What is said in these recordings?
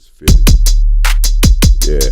Just feel it. Yeah,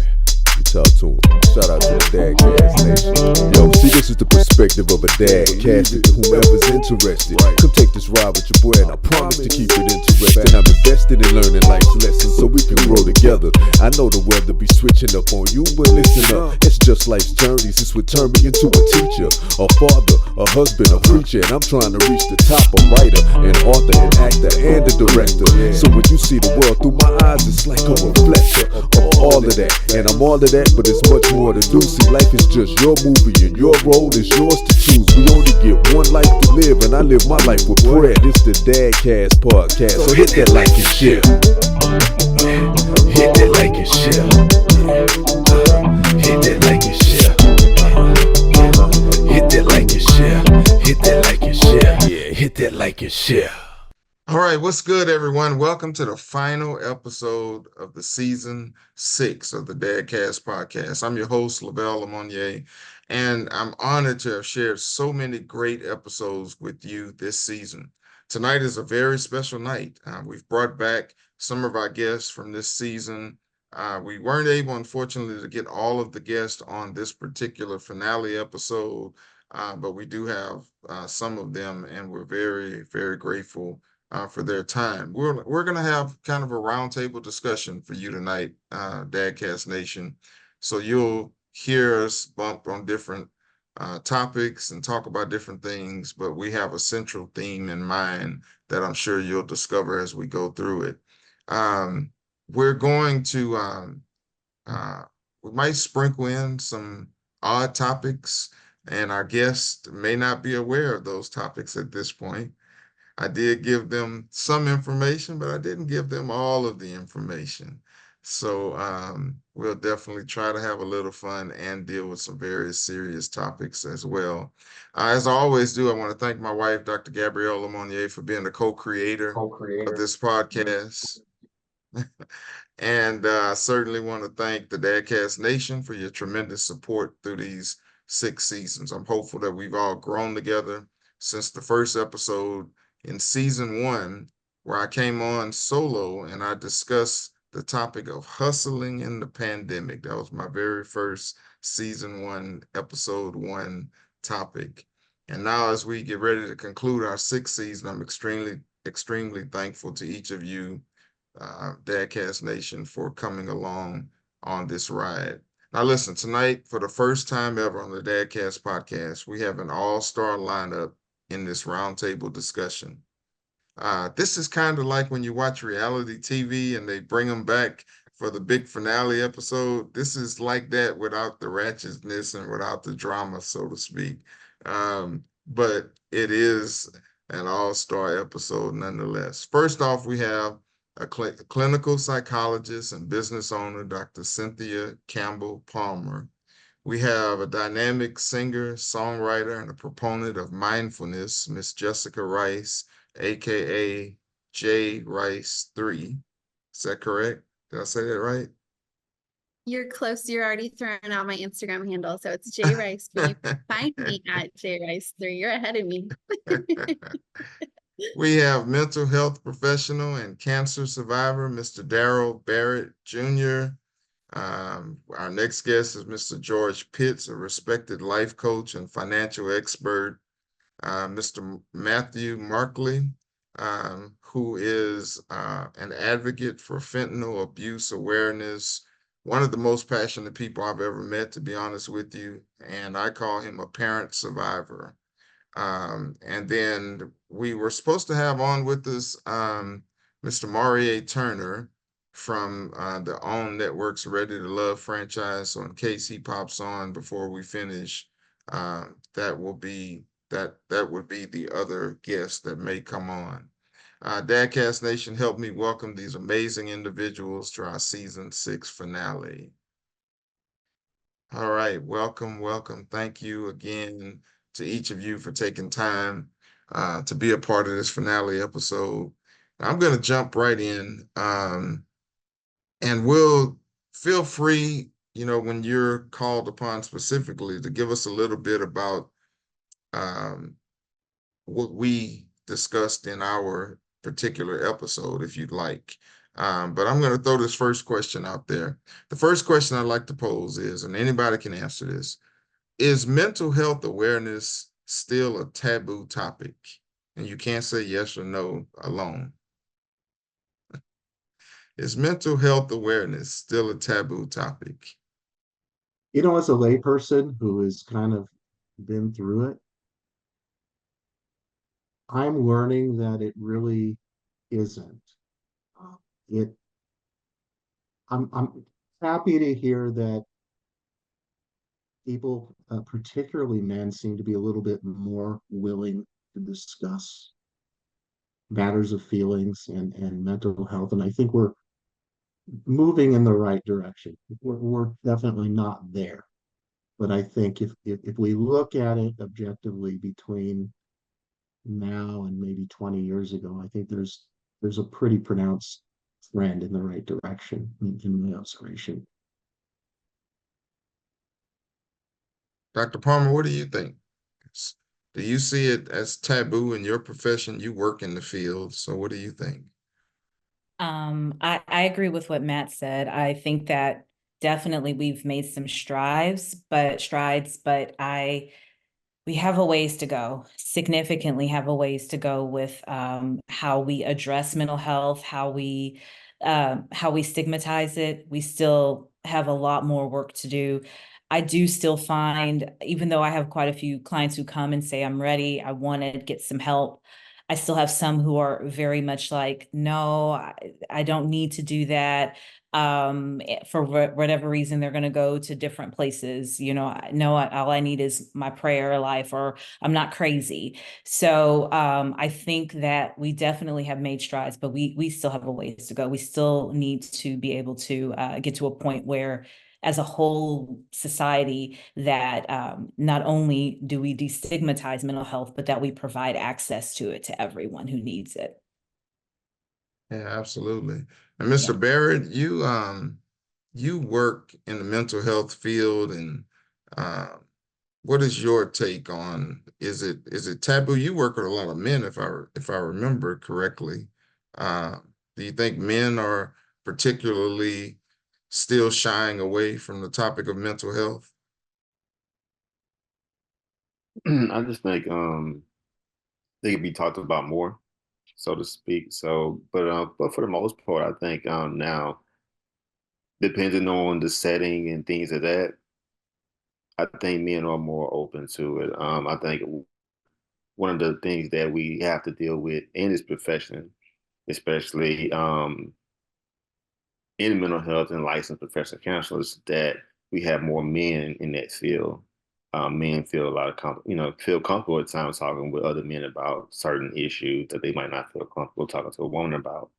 you talk to him. Shout out to the DadCast Nation. Yo, see, this is the perspective of a dad. Cast it to whomever's interested. Come take this ride with your boy, and I promise to keep it interesting. I'm invested in learning life's lessons so we can grow together. I know the weather be switching up on you, but listen up. It's just life's journeys. This would turn me into a teacher, a father, a husband, a preacher, and I'm trying to reach the top. A writer, an author, an actor, and a director. So when you see the world through my eyes, it's like a reflector of all of that. And I'm all of that, but it's much more to do. See, life is just your movie, and your role is yours to choose. We only get one life to live, and I live my life with prayer. This the DadCast Podcast, so hit that like and share. Hit that like and share. Hit that like and share. Hit that like and share. Hit that like and share. Yeah, hit that like and share. All right, what's good, everyone? Welcome to the final episode of the season 6 of the DadCast Podcast. I'm your host, Lavelle Lemonier, and I'm honored to have shared so many great episodes with you this season. Tonight is a very special night. We've brought back some of our guests from this season. We weren't able, unfortunately, to get all of the guests on this particular finale episode, but we do have some of them, and we're very, very grateful for their time. We're going to have kind of a roundtable discussion for you tonight, DadCast Nation. So you'll hear us bump on different topics and talk about different things, but we have a central theme in mind that I'm sure you'll discover as we go through it. We're going to, we might sprinkle in some odd topics, and our guests may not be aware of those topics at this point. I did give them some information, but I didn't give them all of the information. So we'll definitely try to have a little fun and deal with some very serious topics as well. As I always do, I want to thank my wife, Dr. Lavelle Lemonier, for being the co-creator of this podcast. And I certainly want to thank the DadCast Nation for your tremendous support through these 6 seasons. I'm hopeful that we've all grown together since the first episode in season 1, where I came on solo and I discussed the topic of hustling in the pandemic. That was my very first season 1, episode 1 topic. And now as we get ready to conclude our 6th season, I'm extremely thankful to each of you, DadCast Nation, for coming along on this ride. Now listen, tonight, for the first time ever on the DadCast Podcast, we have an all-star lineup in this roundtable discussion. This is kind of like when you watch reality TV and they bring them back for the big finale episode. This is like that without the ratchetness and without the drama, so to speak. But it is an all-star episode nonetheless. First off, we have a clinical psychologist and business owner, Dr. Cynthia Campbell Palmer. We have a dynamic singer, songwriter, and a proponent of mindfulness, Miss Jessica Rice, aka J Rice 3. Is that correct? Did I say that right? You're close. You're already throwing out my Instagram handle, so it's J Rice. But you can find me at J Rice 3. You're ahead of me. We have mental health professional and cancer survivor, Mr. Darrell Barrett Jr. Our next guest is Mr. George Pitts, a respected life coach and financial expert. Mr. Matthew Markley, who is an advocate for fentanyl abuse awareness, one of the most passionate people I've ever met, to be honest with you, and I call him a parent survivor. And then we were supposed to have on with us Mr. Maurier Turner from the OWN Network's Ready to Love franchise. So in case he pops on before we finish, that would be the other guest that may come on. DadCast Nation, help me welcome these amazing individuals to our season 6 finale. All right, welcome. Thank you again to each of you for taking time to be a part of this finale episode. I'm going to jump right in, and we'll feel free, when you're called upon specifically, to give us a little bit about what we discussed in our particular episode, if you'd like. But I'm going to throw this first question out there. The first question I'd like to pose is, and anybody can answer this, is mental health awareness still a taboo topic? And you can't say yes or no alone. Is mental health awareness still a taboo topic? You know, as a layperson who has kind of been through it, I'm learning that it really isn't. It I'm happy to hear that people, particularly men, seem to be a little bit more willing to discuss matters of feelings and mental health. And I think we're moving in the right direction. We're definitely not there. But I think if we look at it objectively between now and maybe 20 years ago, I think there's a pretty pronounced trend in the right direction in my observation. Dr. Palmer, what do you think? Do you see it as taboo in your profession? You work in the field, so what do you think? I agree with what Matt said. I think that definitely we've made some strides, but we have a ways to go, significantly have a ways to go with how we address mental health, how we stigmatize it. We still have a lot more work to do. I do still find, even though I have quite a few clients who come and say, I'm ready, I want to get some help, I still have some who are very much like, no, I don't need to do that. For whatever reason, they're going to go to different places. You know, all I need is my prayer life, or I'm not crazy. So I think that we definitely have made strides, but we still have a ways to go. We still need to be able to get to a point where, as a whole society, that not only do we destigmatize mental health, but that we provide access to it to everyone who needs it. Yeah, absolutely. And Mr. Barrett, you work in the mental health field, and what is your take on, is it taboo? You work with a lot of men, if I remember correctly. Do you think men are particularly still shying away from the topic of mental health? I just think they could be talked about more, so to speak. So, but for the most part, I think now, depending on the setting and things of that, I think men are more open to it. I think one of the things that we have to deal with in this profession, especially in mental health and licensed professional counselors, that we have more men in that field. Men feel a lot of feel comfortable at times talking with other men about certain issues that they might not feel comfortable talking to a woman about.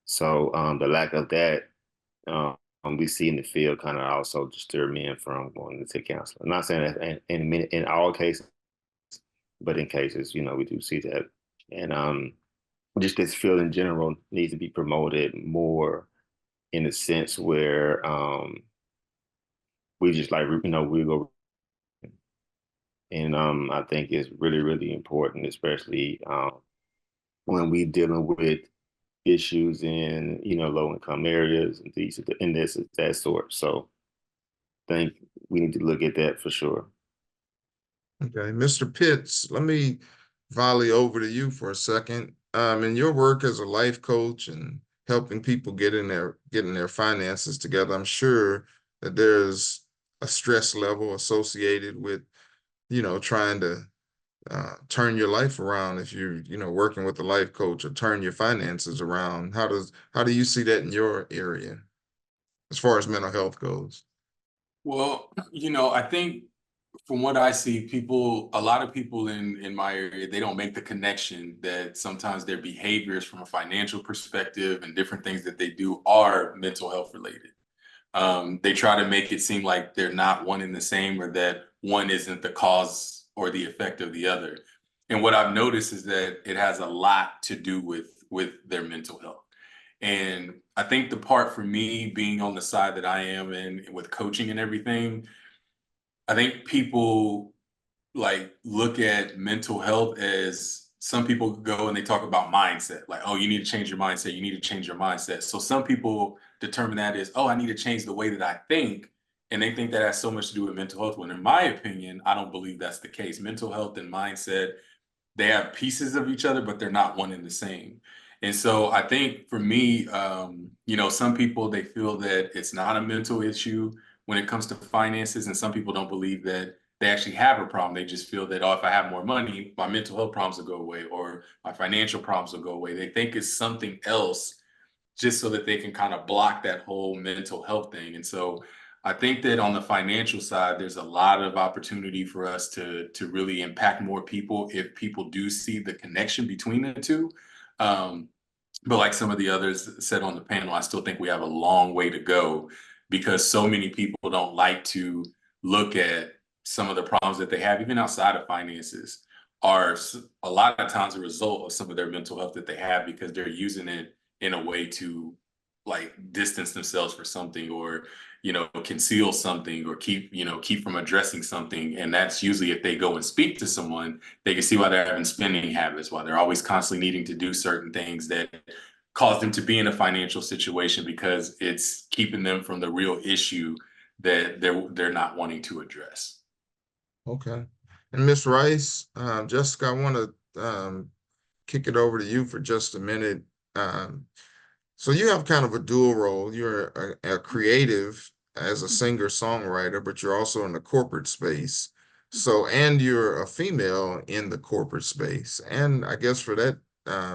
So the lack of that we see in the field kind of also disturb men from going to counseling. I'm not saying that in all cases, but in cases, we do see that. And just this field in general needs to be promoted more, in a sense where we just we go. And I think it's really, really important, especially when we dealing with issues in, low income areas and things and that sort. So I think we need to look at that for sure. Okay, Mr. Pitts, let me volley over to you for a second. In your work as a life coach and helping people getting their finances together, I'm sure that there's a stress level associated with, trying to turn your life around. If you're, working with a life coach, or turn your finances around, how do you see that in your area as far as mental health goes? Well, I think from what I see, a lot of people in my area, they don't make the connection that sometimes their behaviors from a financial perspective and different things that they do are mental health related. They try to make it seem like they're not one and the same, or that one isn't the cause or the effect of the other. And what I've noticed is that it has a lot to do with their mental health. And I think the part for me, being on the side that I am in with coaching and everything, I think people look at mental health as some people go and they talk about mindset, like, oh, you need to change your mindset. You need to change your mindset. So some people determine that as, oh, I need to change the way that I think. And they think that has so much to do with mental health. When in my opinion, I don't believe that's the case. Mental health and mindset, they have pieces of each other, but they're not one and the same. And so I think for me, some people, they feel that it's not a mental issue when it comes to finances. And some people don't believe that they actually have a problem. They just feel that, oh, if I have more money, my mental health problems will go away, or my financial problems will go away. They think it's something else just so that they can kind of block that whole mental health thing. And so I think that on the financial side, there's a lot of opportunity for us to really impact more people if people do see the connection between the two. But like some of the others said on the panel, I still think we have a long way to go, because so many people don't like to look at some of the problems that they have, even outside of finances, are a lot of times a result of some of their mental health that they have, because they're using it in a way to like distance themselves for something, or conceal something, or keep from addressing something. And that's usually, if they go and speak to someone, they can see why they're having spending habits, why they're always constantly needing to do certain things that cause them to be in a financial situation, because it's keeping them from the real issue that they're not wanting to address. Okay. And Miss Rice, Jessica, I want to kick it over to you for just a minute. So you have kind of a dual role. You're a creative as a singer-songwriter, but you're also in the corporate space. So, and you're a female in the corporate space, and I guess for that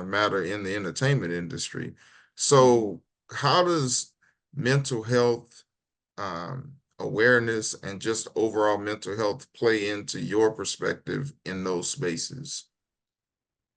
matter, in the entertainment industry. So how does mental health awareness and just overall mental health play into your perspective in those spaces?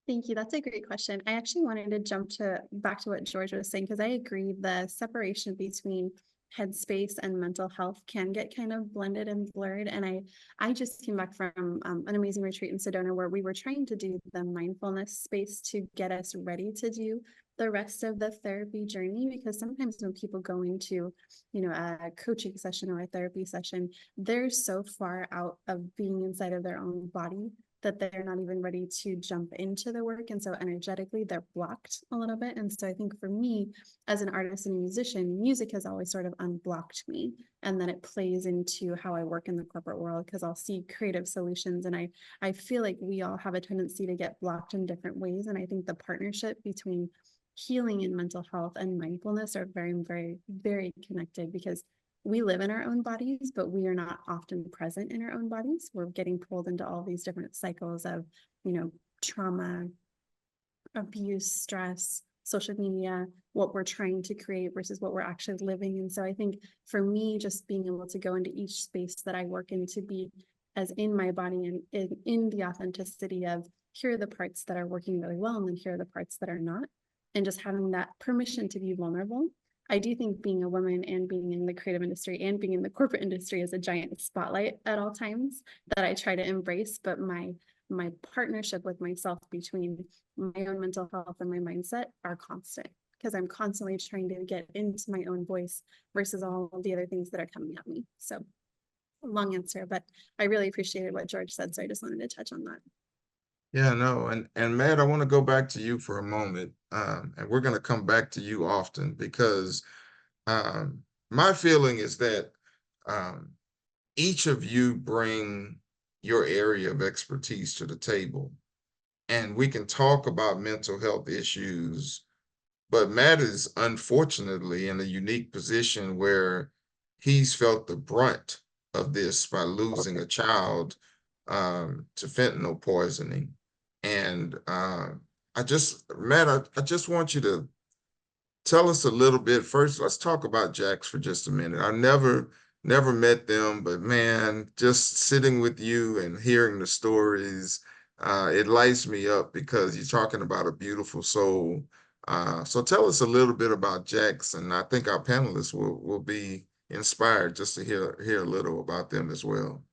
Thank you. That's a great question. I actually wanted to jump back to what George was saying, because I agree the separation between headspace and mental health can get kind of blended and blurred. And I just came back from an amazing retreat in Sedona, where we were trying to do the mindfulness space to get us ready to do the rest of the therapy journey. Because sometimes when people go into, a coaching session or a therapy session, they're so far out of being inside of their own body that they're not even ready to jump into the work. And so energetically, they're blocked a little bit. And so I think for me, as an artist and a musician, music has always sort of unblocked me. And then it plays into how I work in the corporate world, because I'll see creative solutions. And I feel like we all have a tendency to get blocked in different ways. And I think the partnership between healing and mental health and mindfulness are very, very, very connected, because we live in our own bodies, but we are not often present in our own bodies. We're getting pulled into all these different cycles of, trauma, abuse, stress, social media, what we're trying to create versus what we're actually living. And so I think for me, just being able to go into each space that I work in to be as in my body and in the authenticity of, here are the parts that are working really well, and then here are the parts that are not. And just having that permission to be vulnerable. I do think being a woman and being in the creative industry and being in the corporate industry is a giant spotlight at all times that I try to embrace. But my partnership with myself between my own mental health and my mindset are constant, because I'm constantly trying to get into my own voice versus all of the other things that are coming at me. So long answer, but I really appreciated what George said. So I just wanted to touch on that. Yeah, no, and Matt, I want to go back to you for a moment, and we're going to come back to you often, because my feeling is that each of you bring your area of expertise to the table, and we can talk about mental health issues, but Matt is unfortunately in a unique position where he's felt the brunt of this by losing a child to fentanyl poisoning. And Matt, I just want you to tell us a little bit. First, let's talk about Jax for just a minute. I never met them, but man, just sitting with you and hearing the stories, it lights me up, because you're talking about a beautiful soul. So tell us a little bit about Jax, and I think our panelists will be inspired just to hear a little about them as well.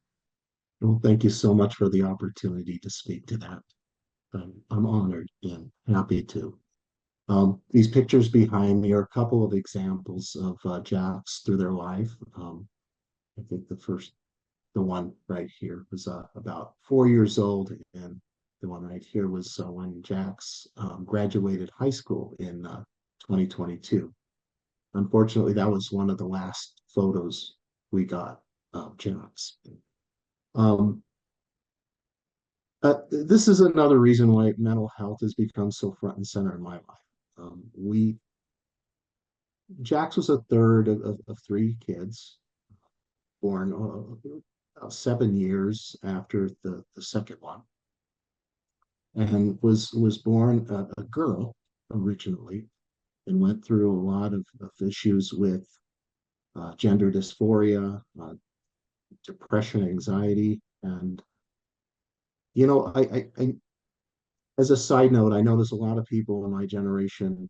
Well, thank you so much for the opportunity to speak to that. I'm honored and happy to. These pictures behind me are a couple of examples of Jax through their life. I think the one right here was about 4 years old, and the one right here, was when Jax graduated high school in 2022. Unfortunately, that was one of the last photos we got of Jax. This is another reason why mental health has become so front and center in my life. Jax was a third of three kids, born 7 years after the second one, and was born a girl originally, and went through a lot of issues with gender dysphoria, depression, anxiety, and I as a side note, I notice a lot of people in my generation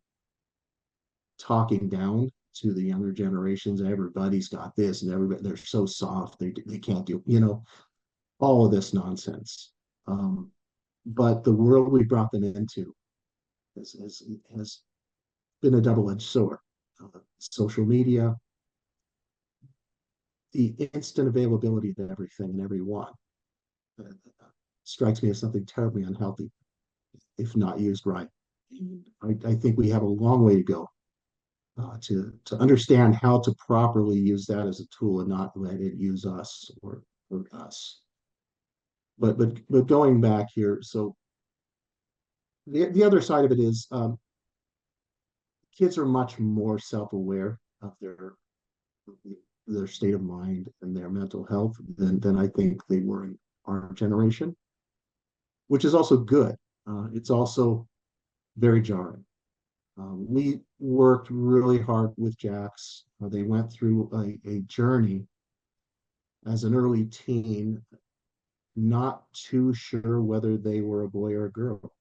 talking down to the younger generations. Everybody's got this, and everybody, they're so soft, they can't do, all of this nonsense. But the world we brought them into has been a double-edged sword. Social media, the instant availability of everything and everyone, strikes me as something terribly unhealthy if not used right. I think we have a long way to go to understand how to properly use that as a tool and not let it use us or us. But going back here, so the other side of it is kids are much more self-aware of their state of mind and their mental health than I think they were in our generation, which is also good. It's also very jarring. We worked really hard with Jax. They went through a journey as an early teen, not too sure whether they were a boy or a girl.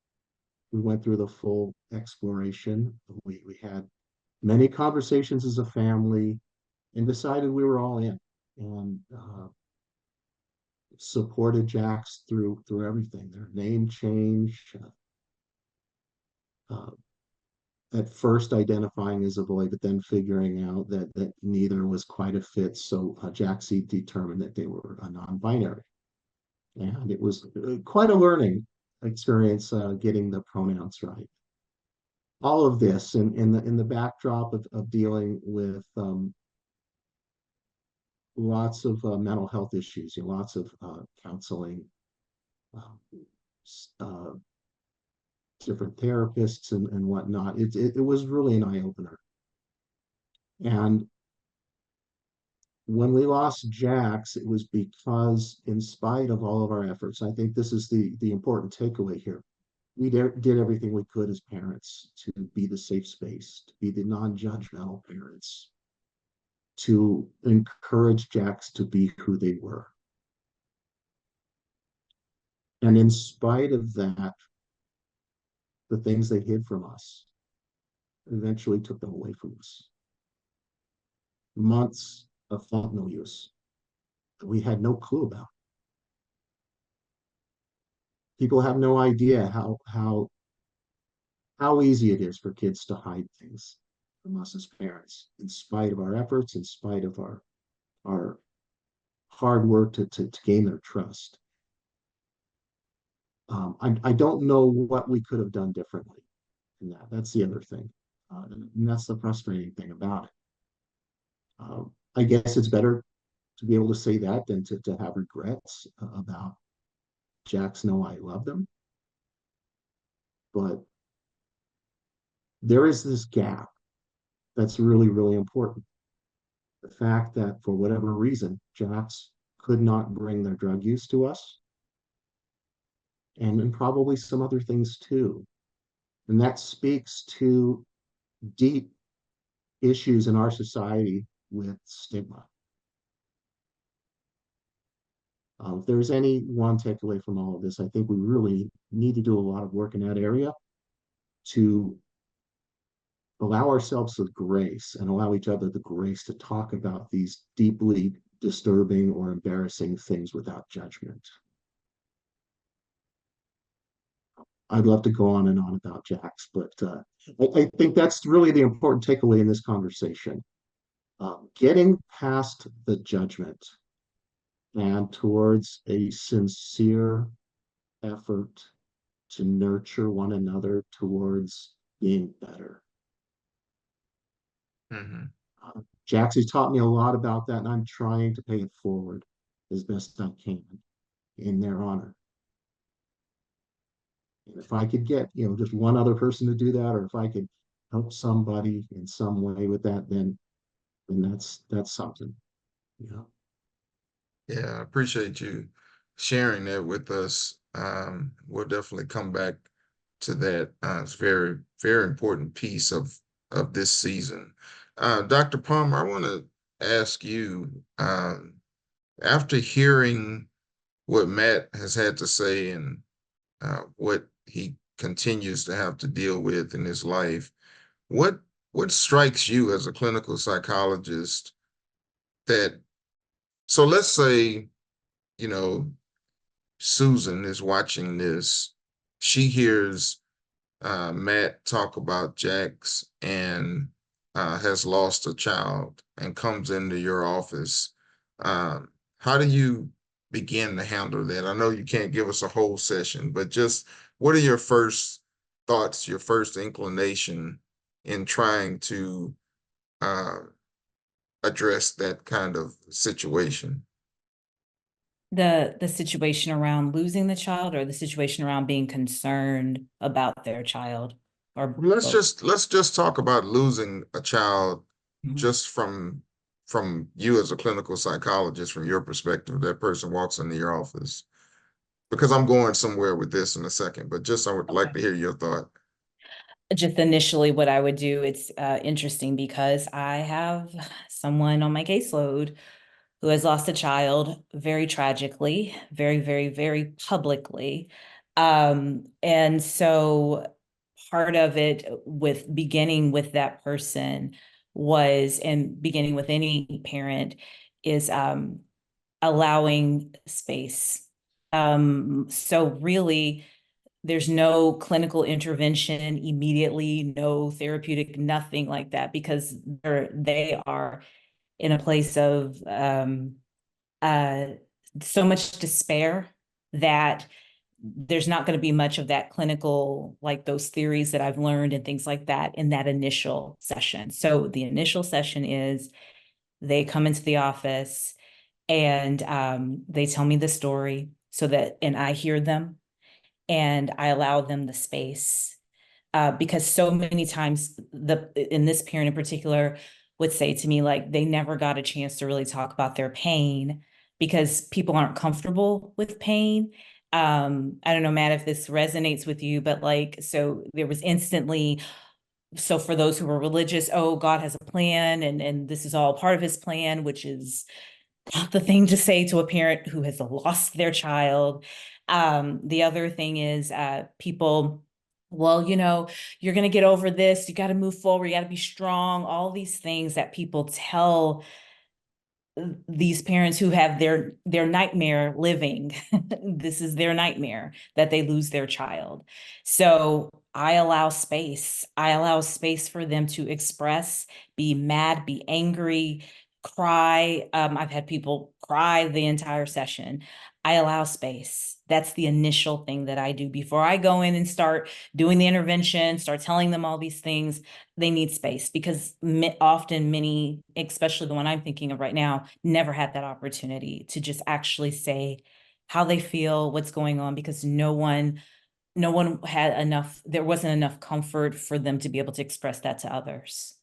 We went through the full exploration. We had many conversations as a family and decided we were all in, and supported Jax through everything. Their name change, at first identifying as a boy, but then figuring out that neither was quite a fit. So Jax determined that they were a non-binary, and it was quite a learning experience getting the pronouns right. All of this in the backdrop of dealing with lots of mental health issues, lots of counseling, different therapists and whatnot. It was really an eye-opener. And when we lost Jax, it was because, in spite of all of our efforts, I think this is the important takeaway here. We did everything we could as parents to be the safe space, to be the non-judgmental parents, to encourage Jax to be who they were. And in spite of that, the things they hid from us eventually took them away from us. Months of fentanyl use that we had no clue about. People have no idea how easy it is for kids to hide things from us as parents, in spite of our efforts, in spite of our hard work to gain their trust. I don't know what we could have done differently in that. That's the other thing. And that's the frustrating thing about it. I guess it's better to be able to say that than to have regrets about Jax. No, I love them. But there is this gap that's really, really important. The fact that for whatever reason, Jax could not bring their drug use to us, and probably some other things too. And that speaks to deep issues in our society with stigma. If there's any one takeaway from all of this, I think we really need to do a lot of work in that area to allow ourselves the grace and allow each other the grace to talk about these deeply disturbing or embarrassing things without judgment. I'd love to go on and on about Jax, but I think that's really the important takeaway in this conversation. Getting past the judgment and towards a sincere effort to nurture one another towards being better. Mm-hmm. Jaxie's taught me a lot about that, and I'm trying to pay it forward as best I can in their honor. And if I could get, just one other person to do that, or if I could help somebody in some way with that, then that's something. Yeah. Yeah, I appreciate you sharing that with us. We'll definitely come back to that. It's very, very important piece of this season. Dr. Palmer, I want to ask you, after hearing what Matt has had to say and what he continues to have to deal with in his life, what strikes you as a clinical psychologist that, so let's say, you know, Susan is watching this. She hears Matt talk about Jax and has lost a child and comes into your office. How do you begin to handle that? I know you can't give us a whole session, but just what are your first thoughts, your first inclination in trying to uh, address that kind of situation? The situation around losing the child, or the situation around being concerned about their child, or Let's both? just talk about losing a child Mhm. just from you as a clinical psychologist, from your perspective. That person walks into your office, because I'm going somewhere with this in a second, but just I would like to hear your thought. Just initially what I would do, it's interesting because I have someone on my caseload who has lost a child very tragically, very, very, very publicly. And so part of it with beginning with that person was, and beginning with any parent, is allowing space. So really, there's no clinical intervention immediately, no therapeutic, nothing like that, because they are in a place of uh, so much despair that there's not going to be much of that clinical, like those theories that I've learned and things like that in that initial session. So the initial session is they come into the office and they tell me the story, and I hear them and I allow them the space. Because so many times in this parent in particular would say to me, like, they never got a chance to really talk about their pain because people aren't comfortable with pain. I don't know, Matt, if this resonates with you, but like, so there was instantly, so for those who were religious, oh, God has a plan, and this is all part of his plan, which is not the thing to say to a parent who has lost their child. The other thing is people, well, you're going to get over this. You got to move forward. You got to be strong. All these things that people tell these parents who have their nightmare living. This is their nightmare, that they lose their child. So I allow space. I allow space for them to express, be mad, be angry, cry. I've had people cry the entire session. I allow space. That's the initial thing that I do before I go in and start doing the intervention, start telling them all these things. They need space, because often many, especially the one I'm thinking of right now, never had that opportunity to just actually say how they feel, what's going on, because no one had enough, there wasn't enough comfort for them to be able to express that to others.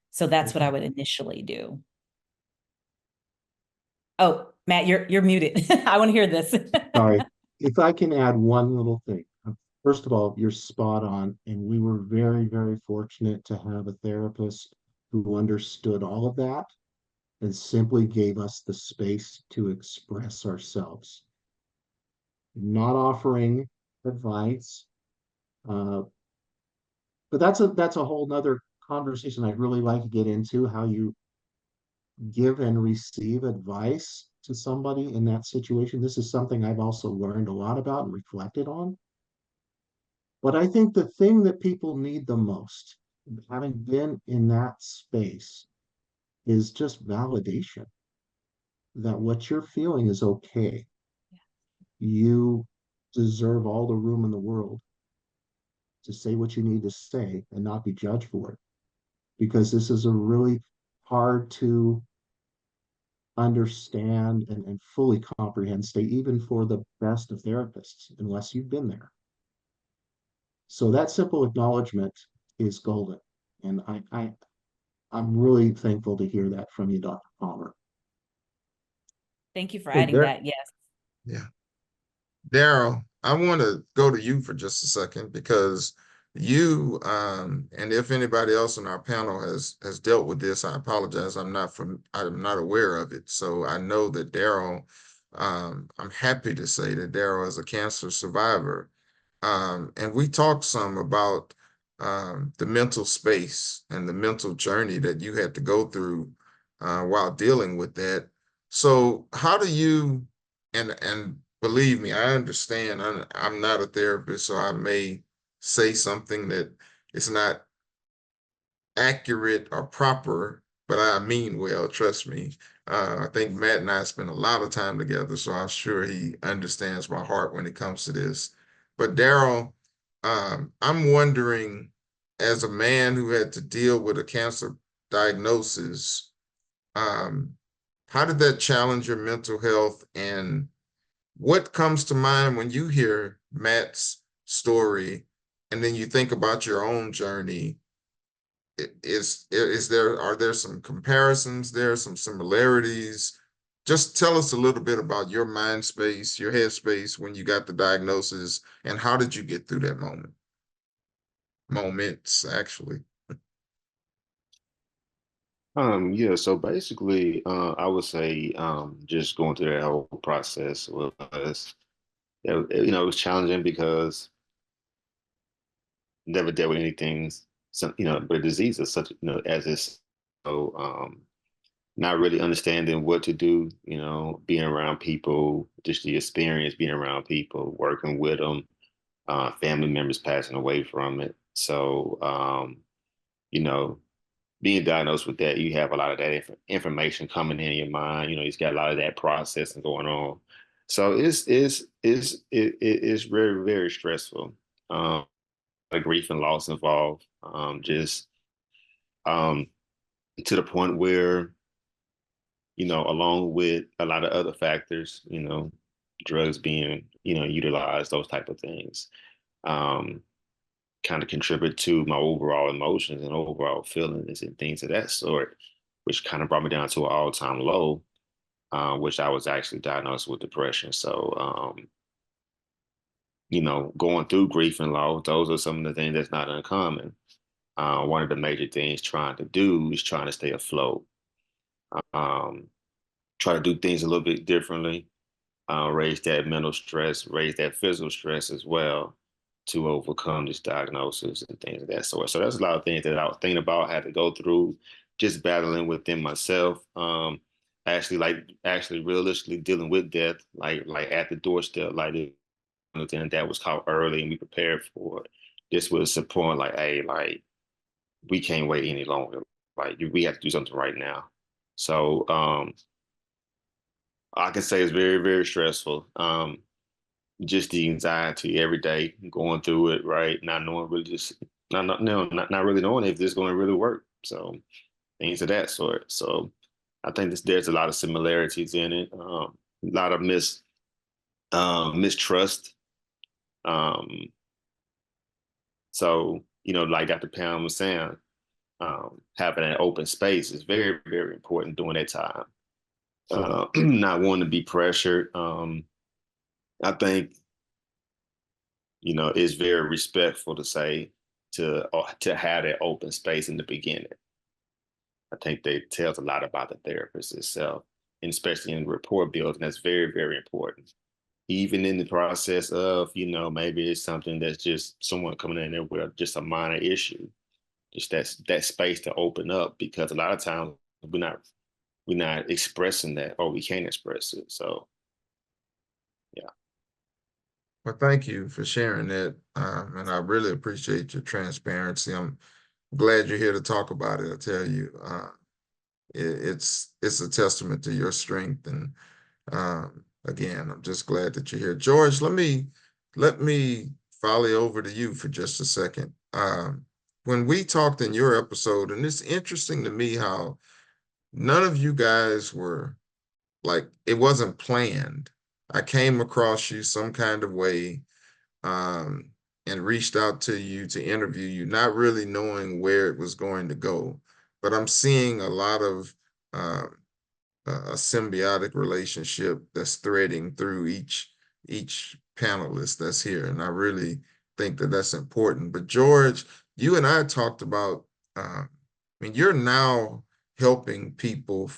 So that's what I would initially do. Oh, Matt, you're muted. I want to hear this. Sorry. If I can add one little thing. First of all, you're spot on. And we were very, very fortunate to have a therapist who understood all of that and simply gave us the space to express ourselves. Not offering advice, but that's a whole nother conversation I'd really like to get into, how you give and receive advice to somebody in that situation. This is something I've also learned a lot about and reflected on. But I think the thing that people need the most, having been in that space, is just validation that what you're feeling is okay. You deserve all the room in the world to say what you need to say and not be judged for it. Because this is a really hard to understand and fully comprehend state, even for the best of therapists, unless you've been there. So that simple acknowledgement is golden. And I'm really thankful to hear that from you, Dr. Palmer. Thank you for Hey, adding that. Yes. Yeah. Daryl, I want to go to you for just a second because you, and if anybody else on our panel has dealt with this, I apologize. I'm not aware of it. So I know that Daryl, I'm happy to say that Daryl is a cancer survivor. And we talked some about the mental space and the mental journey that you had to go through while dealing with that. So how do you, and believe me, I understand, I'm not a therapist, so I may say something that is not accurate or proper, but I mean well, trust me. I think Matt and I spent a lot of time together, so I'm sure he understands my heart when it comes to this. But Daryl, I'm wondering, as a man who had to deal with a cancer diagnosis, how did that challenge your mental health? And what comes to mind when you hear Matt's story and then you think about your own journey? Are there some comparisons there, some similarities? Just tell us a little bit about your mind space, your head space when you got the diagnosis, and how did you get through that moments, actually. Yeah, so basically, I would say, just going through that whole process was, it was challenging because never dealt with anything, but a disease is such, as this, so, not really understanding what to do, being around people, just the experience being around people, working with them, family members passing away from it. So, you know, being diagnosed with that, you have a lot of that information coming in your mind. You've got a lot of that processing going on. So it's very, very stressful. The grief and loss involved. Just to the point where, along with a lot of other factors, drugs being, utilized, those type of things, kind of contribute to my overall emotions and overall feelings and things of that sort, which kind of brought me down to an all-time low, which I was actually diagnosed with depression. So, going through grief and loss, those are some of the things that's not uncommon. One of the major things trying to do is trying to stay afloat. Try to do things a little bit differently, raise that mental stress, raise that physical stress as well to overcome this diagnosis and things of that sort. So that's a lot of things that I was thinking about, had to go through, just battling within myself. Actually realistically dealing with death, like at the doorstep, and that was caught early and we prepared for it. This was a point like, hey, like we can't wait any longer. Like we have to do something right now. So I can say it's very, very stressful. Just the anxiety every day, going through it, right? Not knowing really just not really knowing if this is going to really work. So things of that sort. So I think there's a lot of similarities in it. A lot of mistrust. So like Dr. Pam was saying, having an open space is very, very important during that time. Not wanting to be pressured. I think, it's very respectful to say to have that open space in the beginning. I think that tells a lot about the therapist itself, and especially in rapport building, that's very, very important. Even in the process of, maybe it's something that's just someone coming in there with just a minor issue, just that space to open up, because a lot of times we're not expressing that, or we can't express it. So, yeah. Well, thank you for sharing that. And I really appreciate your transparency. I'm glad you're here to talk about it. I tell you, it's a testament to your strength. And again, I'm just glad that you're here. George, let me let me volley over to you for just a second. When we talked in your episode, and it's interesting to me how none of you guys were like, it wasn't planned. I came across you some kind of way, and reached out to you to interview you, not really knowing where it was going to go. But I'm seeing a lot of a symbiotic relationship that's threading through each panelist that's here, and I really think that that's important. But George, you and I talked about. I mean, you're now helping people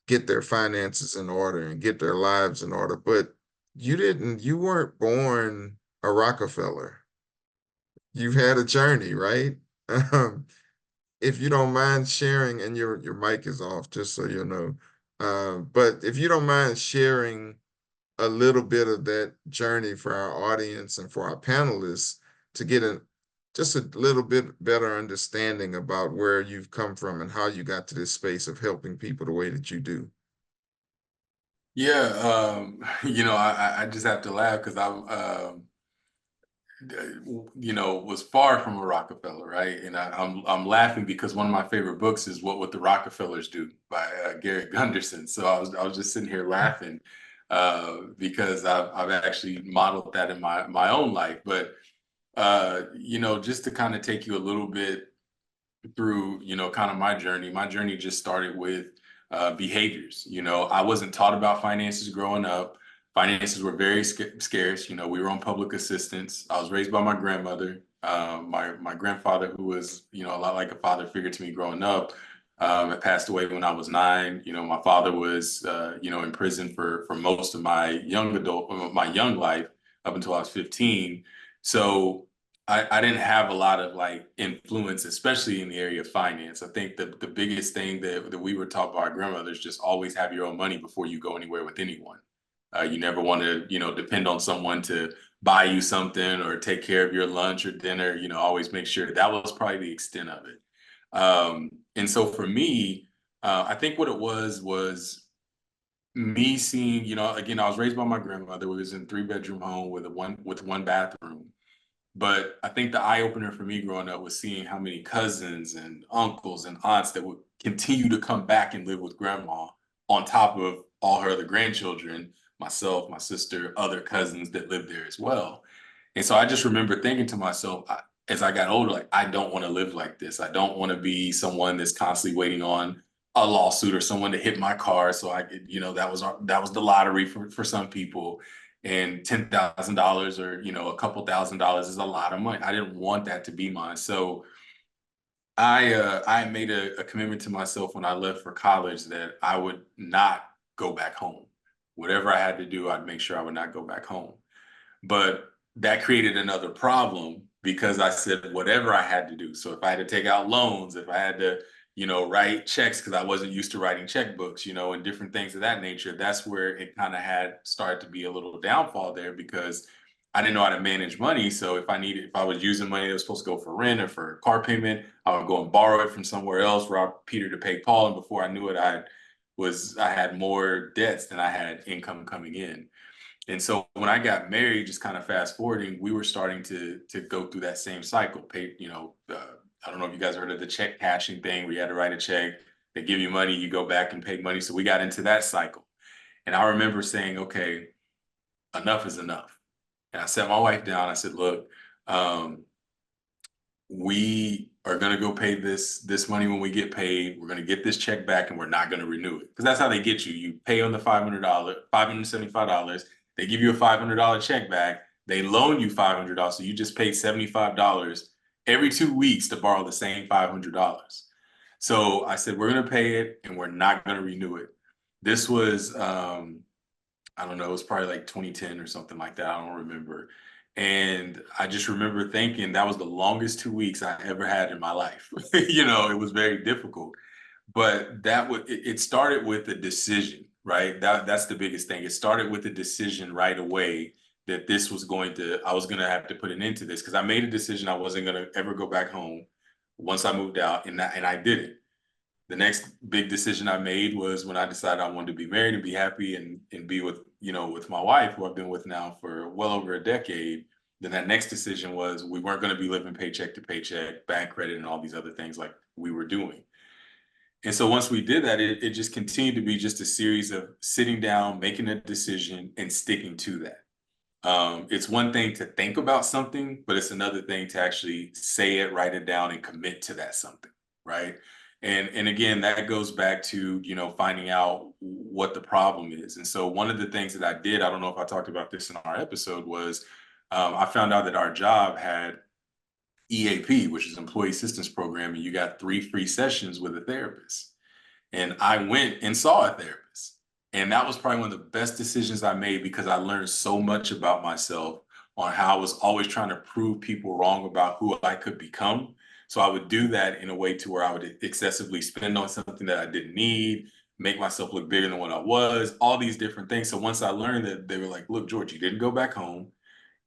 get their finances in order and get their lives in order, but you weren't born a Rockefeller. You've had a journey, right? If you don't mind sharing, and your mic is off, just so you know. But if you don't mind sharing a little bit of that journey for our audience and for our panelists to get just a little bit better understanding about where you've come from and how you got to this space of helping people the way that you do. Yeah, I just have to laugh because I'm, was far from a Rockefeller, right? And I'm laughing because one of my favorite books is What Would the Rockefellers Do by Garrett Gunderson. So I was just sitting here laughing because I've actually modeled that in my own life. But just to kind of take you a little bit through, kind of my journey. My journey just started with behaviors. I wasn't taught about finances growing up. Finances were very scarce. We were on public assistance. I was raised by my grandmother. My grandfather, who was, a lot like a father figure to me growing up, had passed away when I was 9. My father was, in prison for most of my young life up until I was 15. So I didn't have a lot of like influence, especially in the area of finance. I think the biggest thing that we were taught by our grandmothers, just always have your own money before you go anywhere with anyone. You never want to, depend on someone to buy you something or take care of your lunch or dinner. Always make sure that was probably the extent of it. And so for me, I think what it was me seeing, again, I was raised by my grandmother. We was in a 3-bedroom home with one bathroom. But I think the eye opener for me growing up was seeing how many cousins and uncles and aunts that would continue to come back and live with grandma on top of all her other grandchildren, myself, my sister, other cousins that lived there as well. And so I just remember thinking to myself, as I got older, like, I don't want to live like this. I don't want to be someone that's constantly waiting on a lawsuit or someone to hit my car. So I could, that was the lottery for some people. And $10,000 or, a couple $1,000s is a lot of money. I didn't want that to be mine. So I made a commitment to myself when I left for college that I would not go back home. Whatever I had to do, I'd make sure I would not go back home. But that created another problem because I said whatever I had to do. So if I had to take out loans, if I had to, write checks because I wasn't used to writing checkbooks, and different things of that nature, that's where it kind of had started to be a little downfall there because I didn't know how to manage money. So if I was using money that was supposed to go for rent or for car payment, I would go and borrow it from somewhere else, rob Peter to pay Paul. And before I knew it, I had more debts than I had income coming in. And so when I got married, just kind of fast forwarding, we were starting to go through that same cycle. I don't know if you guys heard of the check cashing thing where you had to write a check, they give you money, you go back and pay money. So we got into that cycle. And I remember saying, okay, enough is enough. And I sat my wife down. I said, look, we are going to go pay this money when we get paid. We're going to get this check back and we're not going to renew it. Because that's how they get you. You pay on the $575. They give you a $500 check back. They loan you $500. So you just paid $75 every 2 weeks to borrow the same $500. So I said, we're going to pay it and we're not going to renew it. This was, I don't know, it was probably like 2010 or something like that. I don't remember. And I just remember thinking that was the longest 2 weeks I ever had in my life. It was very difficult. But it started with a decision, right? That's the biggest thing. It started with a decision right away that I was going to have to put an end to this because I made a decision I wasn't going to ever go back home once I moved out, and I didn't. The next big decision I made was when I decided I wanted to be married and be happy and be with, with my wife, who I've been with now for well over a decade. Then that next decision was we weren't going to be living paycheck to paycheck, bank credit, and all these other things like we were doing. And so once we did that, it just continued to be just a series of sitting down, making a decision, and sticking to that. It's one thing to think about something, but it's another thing to actually say it, write it down, and commit to that something, right? And again, that goes back to, finding out what the problem is. And so one of the things that I did, I don't know if I talked about this in our episode, was I found out that our job had EAP, which is Employee Assistance Program, and you got 3 free sessions with a therapist. And I went and saw a therapist. And that was probably one of the best decisions I made, because I learned so much about myself on how I was always trying to prove people wrong about who I could become. So I would do that in a way to where I would excessively spend on something that I didn't need, make myself look bigger than what I was, all these different things. So once I learned that, they were like, look, George, you didn't go back home.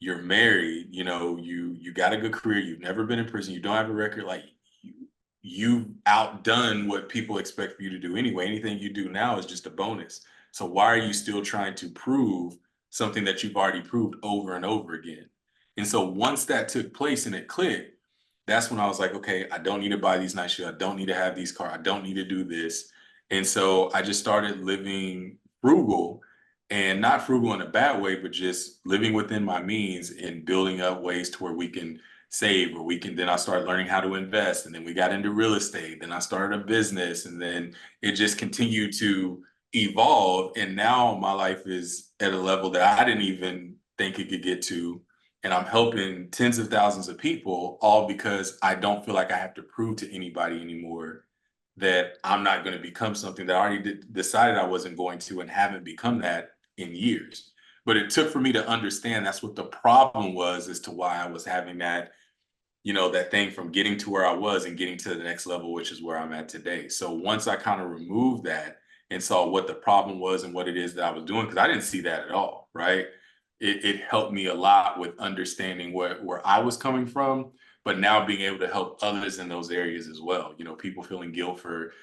You're married, you got a good career. You've never been in prison. You don't have a record. Like, you've outdone what people expect for you to do anyway. Anything you do now is just a bonus. So why are you still trying to prove something that you've already proved over and over again? And so once that took place and it clicked, that's when I was like, okay, I don't need to buy these nice shoes. I don't need to have these cars. I don't need to do this. And so I just started living frugal, and not frugal in a bad way, but just living within my means and building up ways to where we can save, or then I started learning how to invest. And then we got into real estate. Then I started a business, and then it just continued to evolve. And now my life is at a level that I didn't even think it could get to. And I'm helping tens of thousands of people, all because I don't feel like I have to prove to anybody anymore that I'm not going to become something that I already decided I wasn't going to, and haven't become that in years. But it took for me to understand that's what the problem was, as to why I was having that, that thing from getting to where I was and getting to the next level, which is where I'm at today. So once I kind of removed that and saw what the problem was and what it is that I was doing, because I didn't see that at all, right? It helped me a lot with understanding where I was coming from, but now being able to help others in those areas as well. People feeling guilt for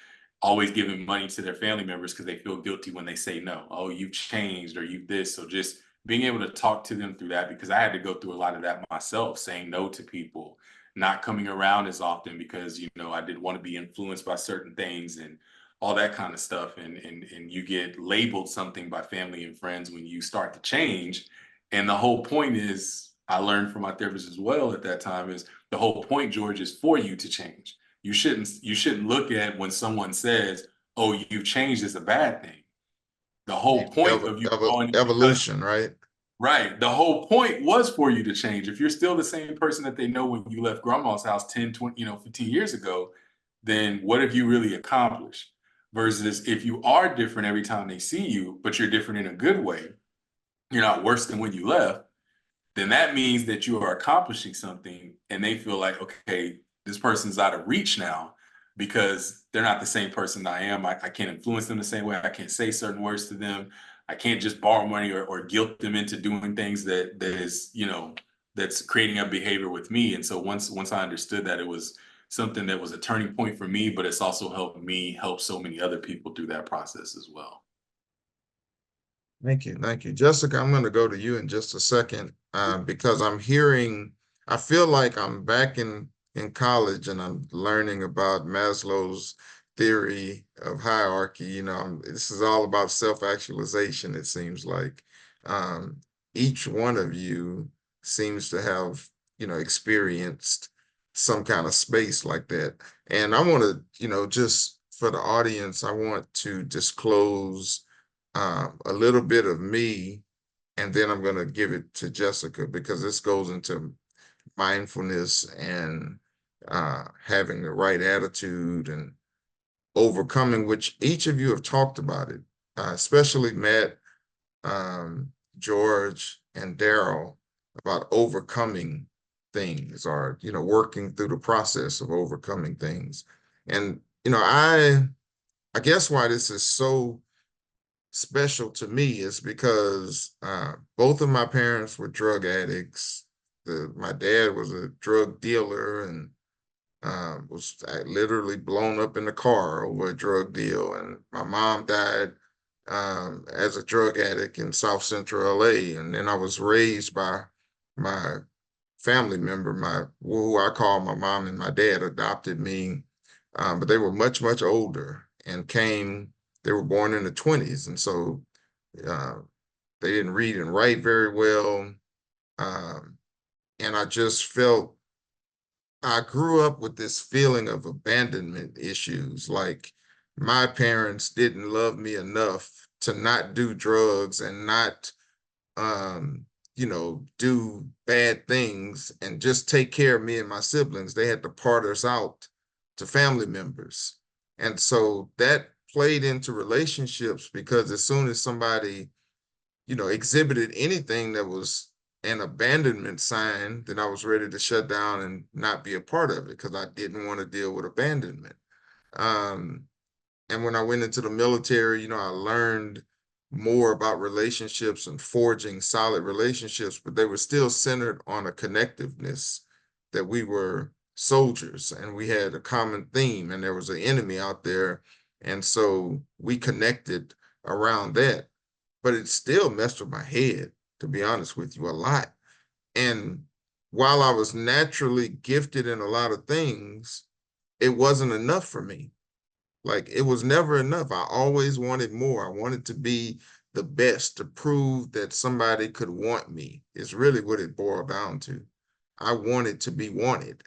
always giving money to their family members because they feel guilty when they say no. Oh, you've changed, or you've this. So just being able to talk to them through that, because I had to go through a lot of that myself, saying no to people, not coming around as often because, I didn't want to be influenced by certain things and all that kind of stuff. And you get labeled something by family and friends when you start to change. And the whole point is, I learned from my therapist as well at that time, is the whole point, George, is for you to change. You shouldn't look at when someone says, oh, you've changed, as a bad thing. The whole point of you going evolution, right? Right. The whole point was for you to change. If you're still the same person that they know when you left grandma's house 10, 20, 15 years ago, then what have you really accomplished? Versus if you are different every time they see you, but you're different in a good way, you're not worse than when you left, then that means that you are accomplishing something, and they feel like, okay, this person's out of reach now because they're not the same person I am. I can't influence them the same way. I can't say certain words to them. I can't just borrow money or guilt them into doing things that is, that's creating a behavior with me. And so once I understood that, it was something that was a turning point for me, but it's also helped me help so many other people through that process as well. Thank you. Jessica, I'm going to go to you in just a second, because I feel like I'm back in college, and I'm learning about Maslow's theory of hierarchy. This is all about self-actualization, it seems like. Each one of you seems to have, experienced some kind of space like that. And I want to, just for the audience, I want to disclose a little bit of me, and then I'm going to give it to Jessica, because this goes into mindfulness and having the right attitude and overcoming, which each of you have talked about it, especially Matt, George, and Daryl, about overcoming things, or working through the process of overcoming things. And I guess why this is so special to me is because both of my parents were drug addicts. My dad was a drug dealer, and Was literally blown up in the car over a drug deal, and my mom died as a drug addict in South Central LA. And then I was raised by my family member, who I call my mom, and my dad adopted me, but they were much, much older and they were born in the 20s. And so they didn't read and write very well. And I just felt, I grew up with this feeling of abandonment issues. Like my parents didn't love me enough to not do drugs and not, do bad things and just take care of me and my siblings. They had to part us out to family members. And so that played into relationships, because as soon as somebody, exhibited anything that was an abandonment sign, then I was ready to shut down and not be a part of it, because I didn't want to deal with abandonment. And when I went into the military, I learned more about relationships and forging solid relationships, but they were still centered on a connectiveness, that we were soldiers and we had a common theme and there was an enemy out there. And so we connected around that, but it still messed with my head, to be honest with you, a lot. And while I was naturally gifted in a lot of things, it wasn't enough for me. Like, it was never enough. I always wanted more. I wanted to be the best, to prove that somebody could want me, is really what it boiled down to. I wanted to be wanted.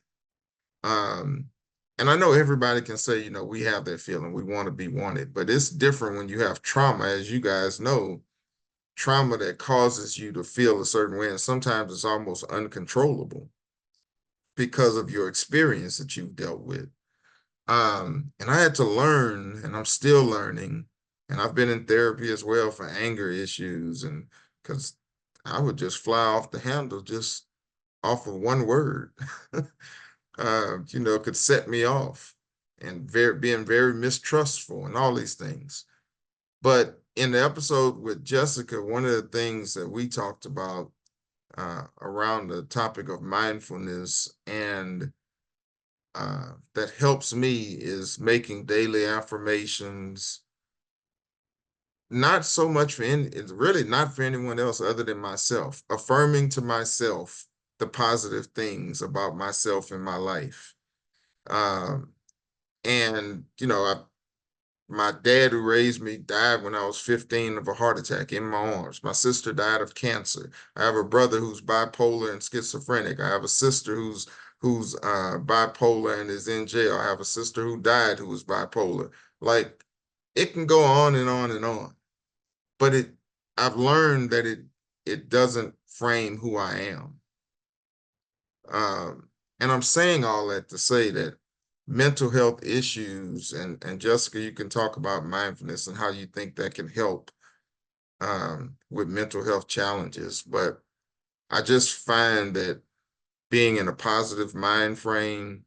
And I know everybody can say, we have that feeling, we want to be wanted, but it's different when you have trauma, as you guys know, trauma that causes you to feel a certain way. And sometimes it's almost uncontrollable because of your experience that you've dealt with. And I had to learn, and I'm still learning, and I've been in therapy as well for anger issues, and because I would just fly off the handle just off of one word, could set me off, and being very mistrustful and all these things. But in the episode with Jessica, one of the things that we talked about around the topic of mindfulness and that helps me is making daily affirmations, not so much for it's really not for anyone else other than myself, affirming to myself the positive things about myself and my life. And, my dad, who raised me, died when I was 15 of a heart attack in my arms. My sister died of cancer. I have a brother who's bipolar and schizophrenic. I have a sister who's bipolar and is in jail. I have a sister who died who was bipolar. Like, it can go on and on and on. But I've learned that it doesn't frame who I am. And I'm saying all that to say that mental health issues, and Jessica, you can talk about mindfulness and how you think that can help with mental health challenges. But I just find that being in a positive mind frame,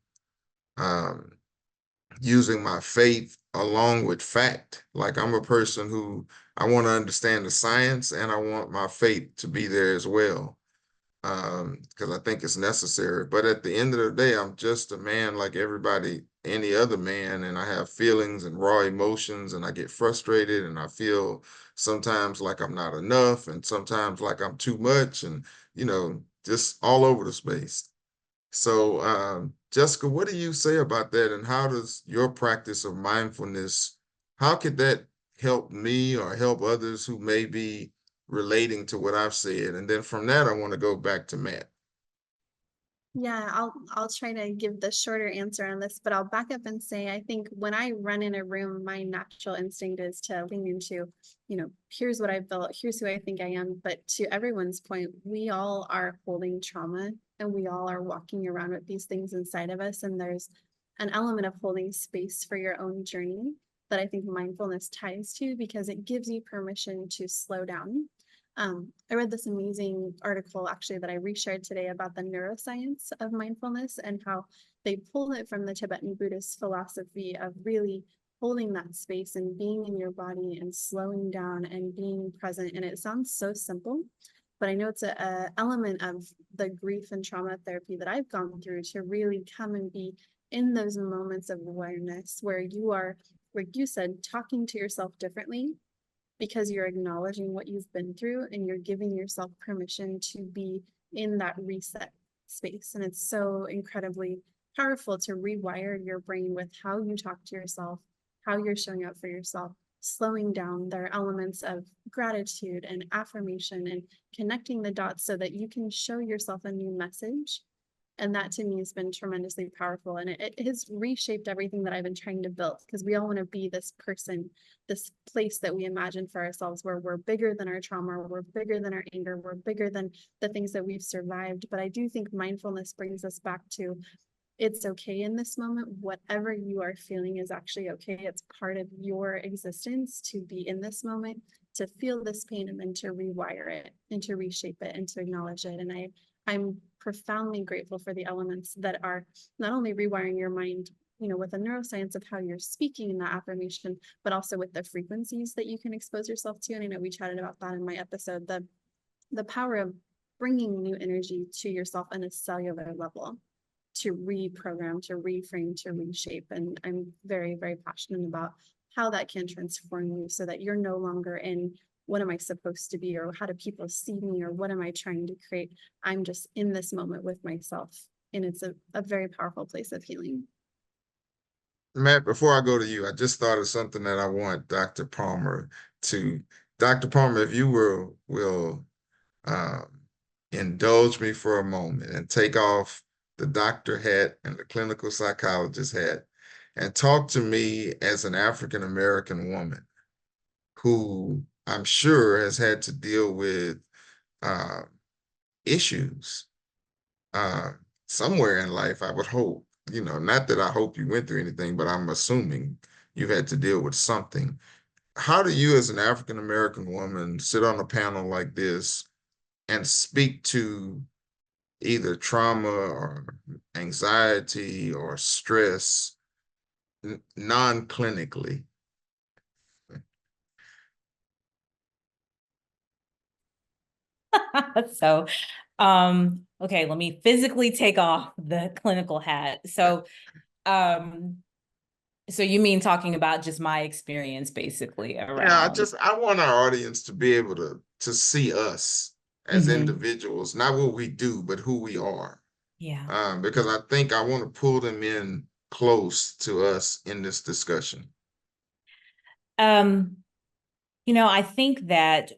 using my faith along with fact, like I'm a person who, I want to understand the science and I want my faith to be there as well, because I think it's necessary. But at the end of the day, I'm just a man like everybody, any other man, and I have feelings and raw emotions, and I get frustrated, and I feel sometimes like I'm not enough, and sometimes like I'm too much, and just all over the space. So Jessica, what do you say about that, and how does your practice of mindfulness, how could that help me or help others who may be relating to what I've said? And then from that, I want to go back to Matt. Yeah, I'll try to give the shorter answer on this, but I'll back up and say, I think when I run in a room, my natural instinct is to lean into, here's what I've built, here's who I think I am. But to everyone's point, we all are holding trauma, and we all are walking around with these things inside of us. And there's an element of holding space for your own journey that I think mindfulness ties to, because it gives you permission to slow down. I read this amazing article actually that I reshared today about the neuroscience of mindfulness and how they pulled it from the Tibetan Buddhist philosophy of really holding that space and being in your body and slowing down and being present. And it sounds so simple, but I know it's a element of the grief and trauma therapy that I've gone through to really come and be in those moments of awareness where you are, like you said, talking to yourself differently because you're acknowledging what you've been through and you're giving yourself permission to be in that reset space. And it's so incredibly powerful to rewire your brain with how you talk to yourself, how you're showing up for yourself, slowing down. There are elements of gratitude and affirmation and connecting the dots so that you can show yourself a new message. And that to me has been tremendously powerful. And it has reshaped everything that I've been trying to build, because we all want to be this person, this place that we imagine for ourselves where we're bigger than our trauma, we're bigger than our anger, we're bigger than the things that we've survived. But I do think mindfulness brings us back to, it's okay in this moment. Whatever you are feeling is actually okay. It's part of your existence to be in this moment, to feel this pain, and then to rewire it and to reshape it and to acknowledge it. And I'm profoundly grateful for the elements that are not only rewiring your mind, with the neuroscience of how you're speaking in that affirmation, but also with the frequencies that you can expose yourself to. And I know we chatted about that in my episode, the power of bringing new energy to yourself on a cellular level to reprogram, to reframe, to reshape. And I'm very, very passionate about how that can transform you so that you're no longer in what am I supposed to be, or how do people see me, or what am I trying to create? I'm just in this moment with myself. And it's a very powerful place of healing. Matt, before I go to you, I just thought of something that I want Dr. Palmer to. Dr. Palmer, if you will indulge me for a moment and take off the doctor hat and the clinical psychologist hat and talk to me as an African-American woman who I'm sure has had to deal with issues somewhere in life, I would hope. Not that I hope you went through anything, but I'm assuming you've had to deal with something. How do you, as an African-American woman, sit on a panel like this and speak to either trauma or anxiety or stress non-clinically? So, okay, let me physically take off the clinical hat. So you mean talking about just my experience basically around? Yeah, I want our audience to be able to see us as individuals, not what we do, but who we are. Yeah. Because I think I want to pull them in close to us in this discussion. I think that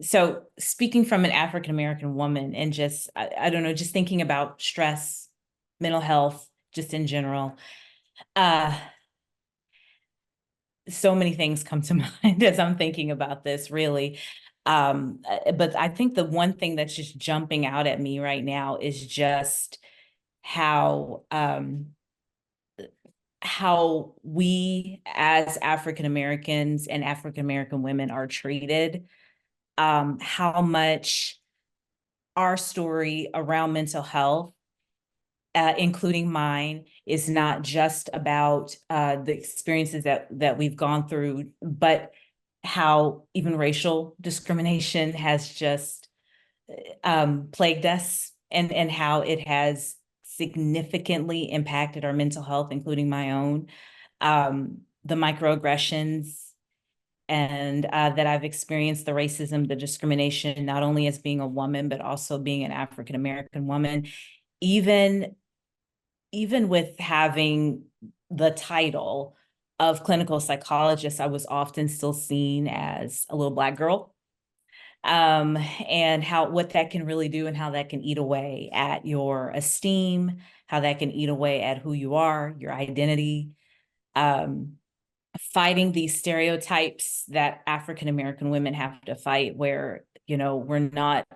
so speaking from an African-American woman and just, I don't know, just thinking about stress, mental health, just in general, so many things come to mind as I'm thinking about this, really. But I think the one thing that's just jumping out at me right now is just how we as African Americans and African American women are treated, how much our story around mental health, including mine, is not just about the experiences that we've gone through, but how even racial discrimination has just plagued us, and how it has significantly impacted our mental health, including my own. The microaggressions and that I've experienced, the racism, the discrimination, not only as being a woman, but also being an African American woman, even with having the title of clinical psychologist, I was often still seen as a little Black girl. And what that can really do, and how that can eat away at your esteem, how that can eat away at who you are, your identity. Fighting these stereotypes that African American women have to fight, where, we're not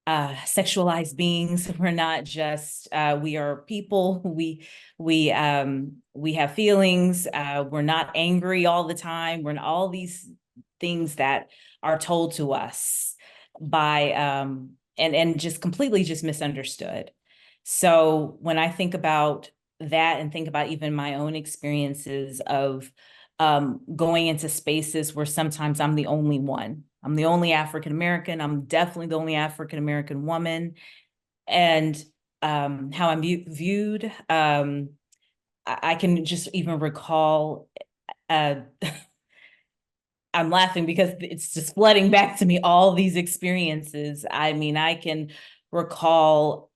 sexualized beings. We're not just, we are people. We have feelings. We're not angry all the time. We're all these things that are told to us by, and just completely just misunderstood. So when I think about that and think about even my own experiences of going into spaces where sometimes I'm the only one. I'm the only African American. I'm definitely the only African American woman. And how I'm viewed. I can just even recall, I'm laughing because it's just flooding back to me, all these experiences. I mean, I can recall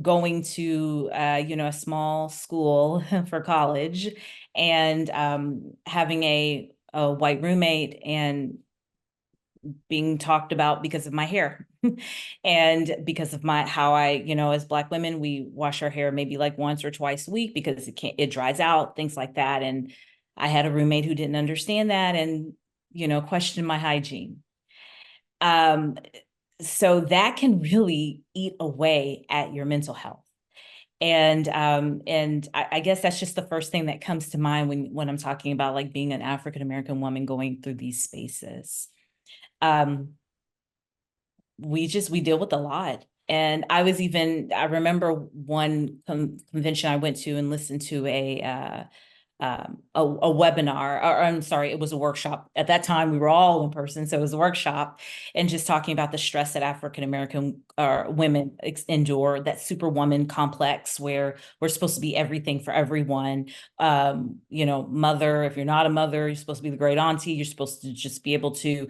going to, a small school for college, and having a white roommate and being talked about because of my hair and because of how I, as Black women, we wash our hair maybe like once or twice a week because it dries out, things like that. And I had a roommate who didn't understand that and, questioned my hygiene. So that can really eat away at your mental health. And I guess that's just the first thing that comes to mind when I'm talking about like being an African American woman going through these spaces. We deal with a lot. And I remember one convention I went to and listened to a webinar, or I'm sorry, it was a workshop. At that time, we were all in person, so it was a workshop, and just talking about the stress that African American women endure, that superwoman complex where we're supposed to be everything for everyone. Mother, if you're not a mother, you're supposed to be the great auntie. You're supposed to just be able to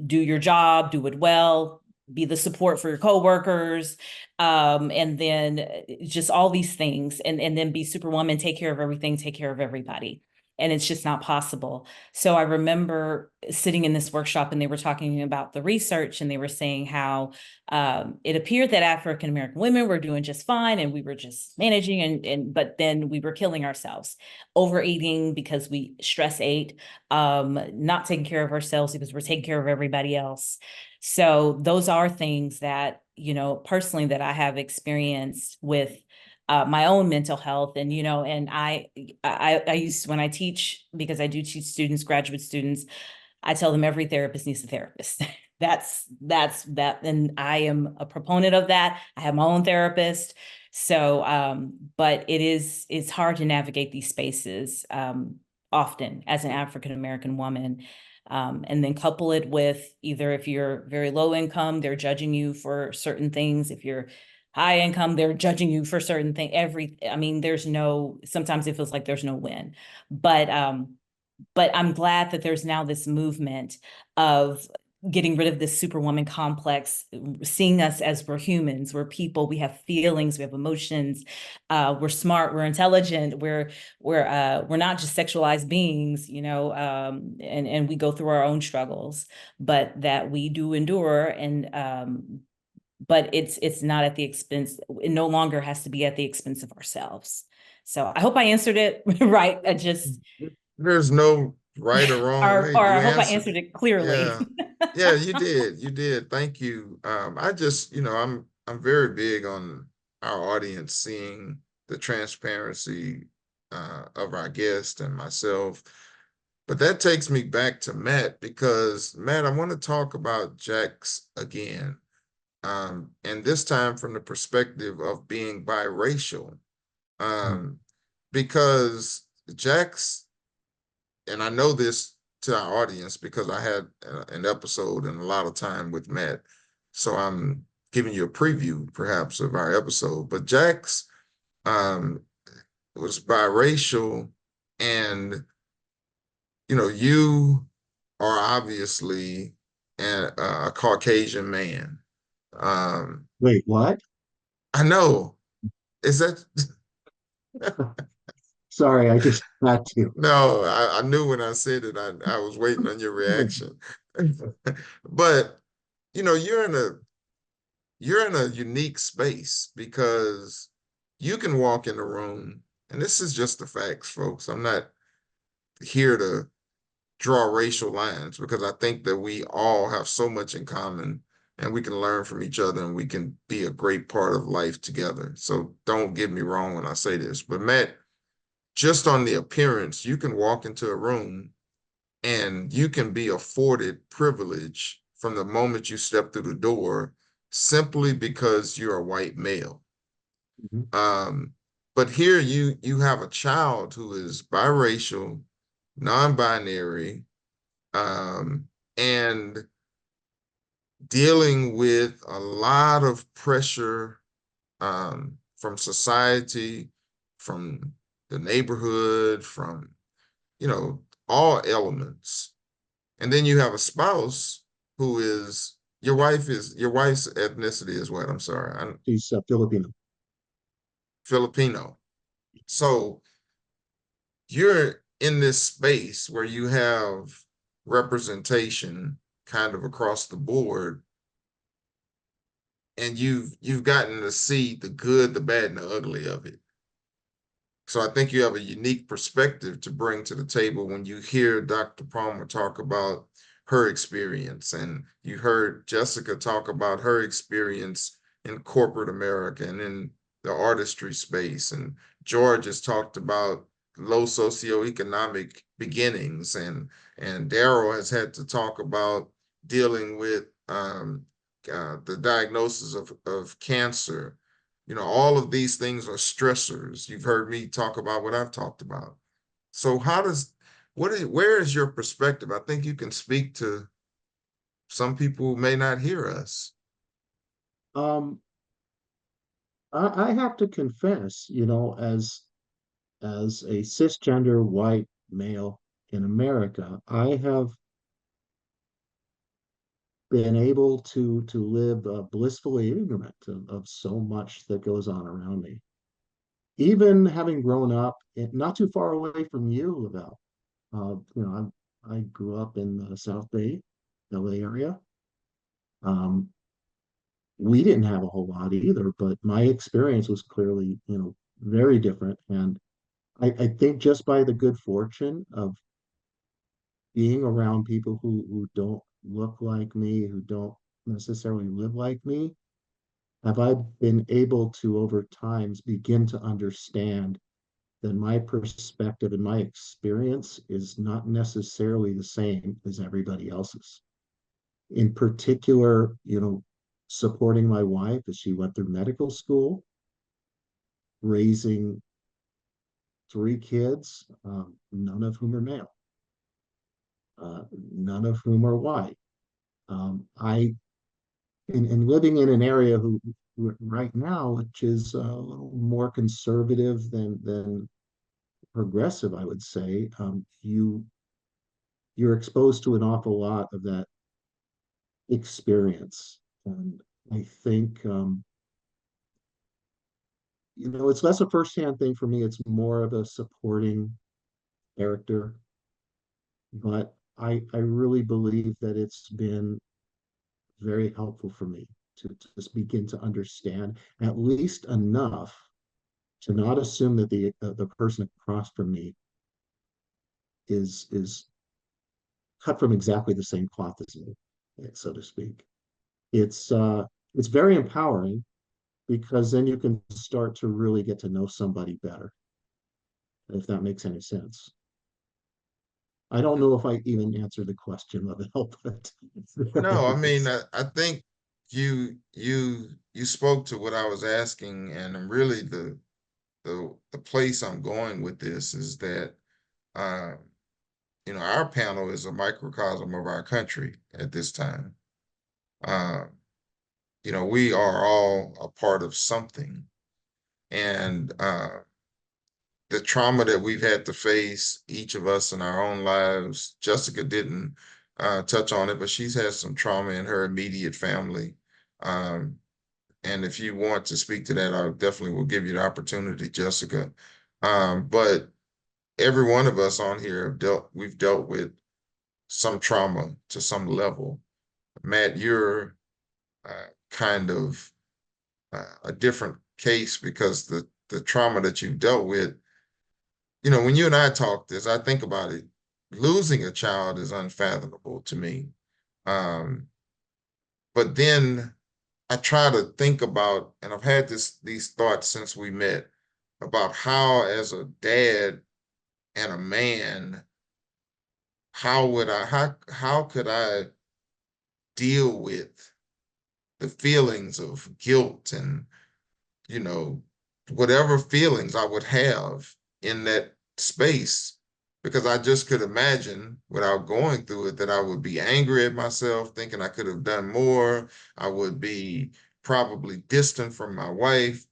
do your job, do it well, be the support for your coworkers, and then just all these things, and then be superwoman, take care of everything, take care of everybody. And it's just not possible. So I remember sitting in this workshop, and they were talking about the research, and they were saying how it appeared that African American women were doing just fine, and we were just managing, but then we were killing ourselves, overeating because we stress ate, not taking care of ourselves because we're taking care of everybody else. So those are things that, personally, that I have experienced with my own mental health. And, and I used, when I teach, because I do teach students, graduate students, I tell them every therapist needs a therapist. That's that. And I am a proponent of that. I have my own therapist. So, but it's hard to navigate these spaces often as an African American woman. And then couple it with either, if you're very low income, they're judging you for certain things. If you're high income, they're judging you for certain things. Sometimes it feels like there's no win. But I'm glad that there's now this movement of getting rid of this superwoman complex, seeing us as we're humans, we're people, we have feelings, we have emotions, we're smart, we're intelligent, we're not just sexualized beings, and we go through our own struggles, but that we do endure, and but it's not at the expense. It no longer has to be at the expense of ourselves. So I hope I answered it right. There's no right or wrong way. Or I hope I answered answered it clearly. Yeah. Yeah, you did. Thank you. I just, I'm very big on our audience seeing the transparency of our guest and myself. But that takes me back to Matt, because Matt, I want to talk about Jax again. And this time from the perspective of being biracial. Because Jax, and I know this to our audience because I had an episode and a lot of time with Matt. So I'm giving you a preview perhaps of our episode, but Jax was biracial, and, you are obviously a Caucasian man. Wait, what? I know. Is that... Sorry, I just had to. No, I knew when I said it, I was waiting on your reaction. But, you're in a unique space, because you can walk in the room, and this is just the facts, folks. I'm not here to draw racial lines, because I think that we all have so much in common, and we can learn from each other, and we can be a great part of life together. So don't get me wrong when I say this, but Matt, just on the appearance, you can walk into a room and you can be afforded privilege from the moment you step through the door, simply because you're a white male. But here you have a child who is biracial, non-binary, and dealing with a lot of pressure from society, from the neighborhood, from, you know, all elements. And then you have a spouse who is, your wife's ethnicity is what? I'm sorry. She's Filipino. Filipino. So you're in this space where you have representation kind of across the board, and you've gotten to see the good, the bad, and the ugly of it. So I think you have a unique perspective to bring to the table when you hear Dr. Palmer talk about her experience, and you heard Jessica talk about her experience in corporate America and in the artistry space, and George has talked about low socioeconomic beginnings, and Daryl has had to talk about dealing with the diagnosis of cancer. You know, all of these things are stressors. You've heard me talk about what I've talked about. So where is your perspective? I think you can speak to some people who may not hear us. Um, I have to confess, you know, as a cisgender white male in America, I have been able to live blissfully ignorant of so much that goes on around me. Even having grown up not too far away from you, Lavelle. You know, I grew up in the South Bay, LA area. Um, we didn't have a whole lot either, but my experience was clearly, you know, very different. And I think just by the good fortune of being around people who don't look like me, who don't necessarily live like me, have I been able to, over times, begin to understand that my perspective and my experience is not necessarily the same as everybody else's. In particular, you know, supporting my wife as she went through medical school, raising 3 kids, none of whom are male, none of whom are white. I and living in an area who right now, which is a little more conservative than progressive, I would say, you're exposed to an awful lot of that experience. And I think, you know, it's less a firsthand thing for me. It's more of a supporting character. But I really believe that it's been very helpful for me to just begin to understand at least enough to not assume that the person across from me is cut from exactly the same cloth as me, so to speak. It's very empowering because then you can start to really get to know somebody better, if that makes any sense. I don't know if I even answered the question, Lavelle, but No, I mean, I think you spoke to what I was asking, and really the place I'm going with this is that you know, our panel is a microcosm of our country at this time. You know, we are all a part of something, and the trauma that we've had to face, each of us in our own lives. Jessica didn't touch on it, but she's had some trauma in her immediate family. Um, and if you want to speak to that, I definitely will give you the opportunity, Jessica. But every one of us on here we've dealt with some trauma to some level. Matt, you're kind of a different case because the trauma that you've dealt with, you know, when you and I talk this, I think about it, losing a child is unfathomable to me. But then I try to think about, and I've had these thoughts since we met, about how as a dad and a man, how could I deal with the feelings of guilt and, you know, whatever feelings I would have in that space, because I just could imagine without going through it that I would be angry at myself, thinking I could have done more. I would be probably distant from my wife.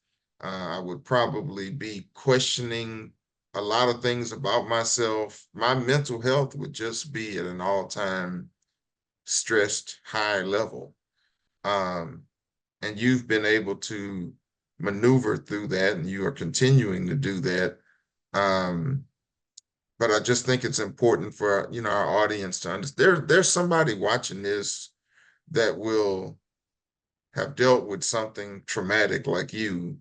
I would probably be questioning a lot of things about myself. My mental health would just be at an all-time stressed high level. And you've been able to maneuver through that, and you are continuing to do that. But I just think it's important for our audience to understand there's somebody watching this that will have dealt with something traumatic like you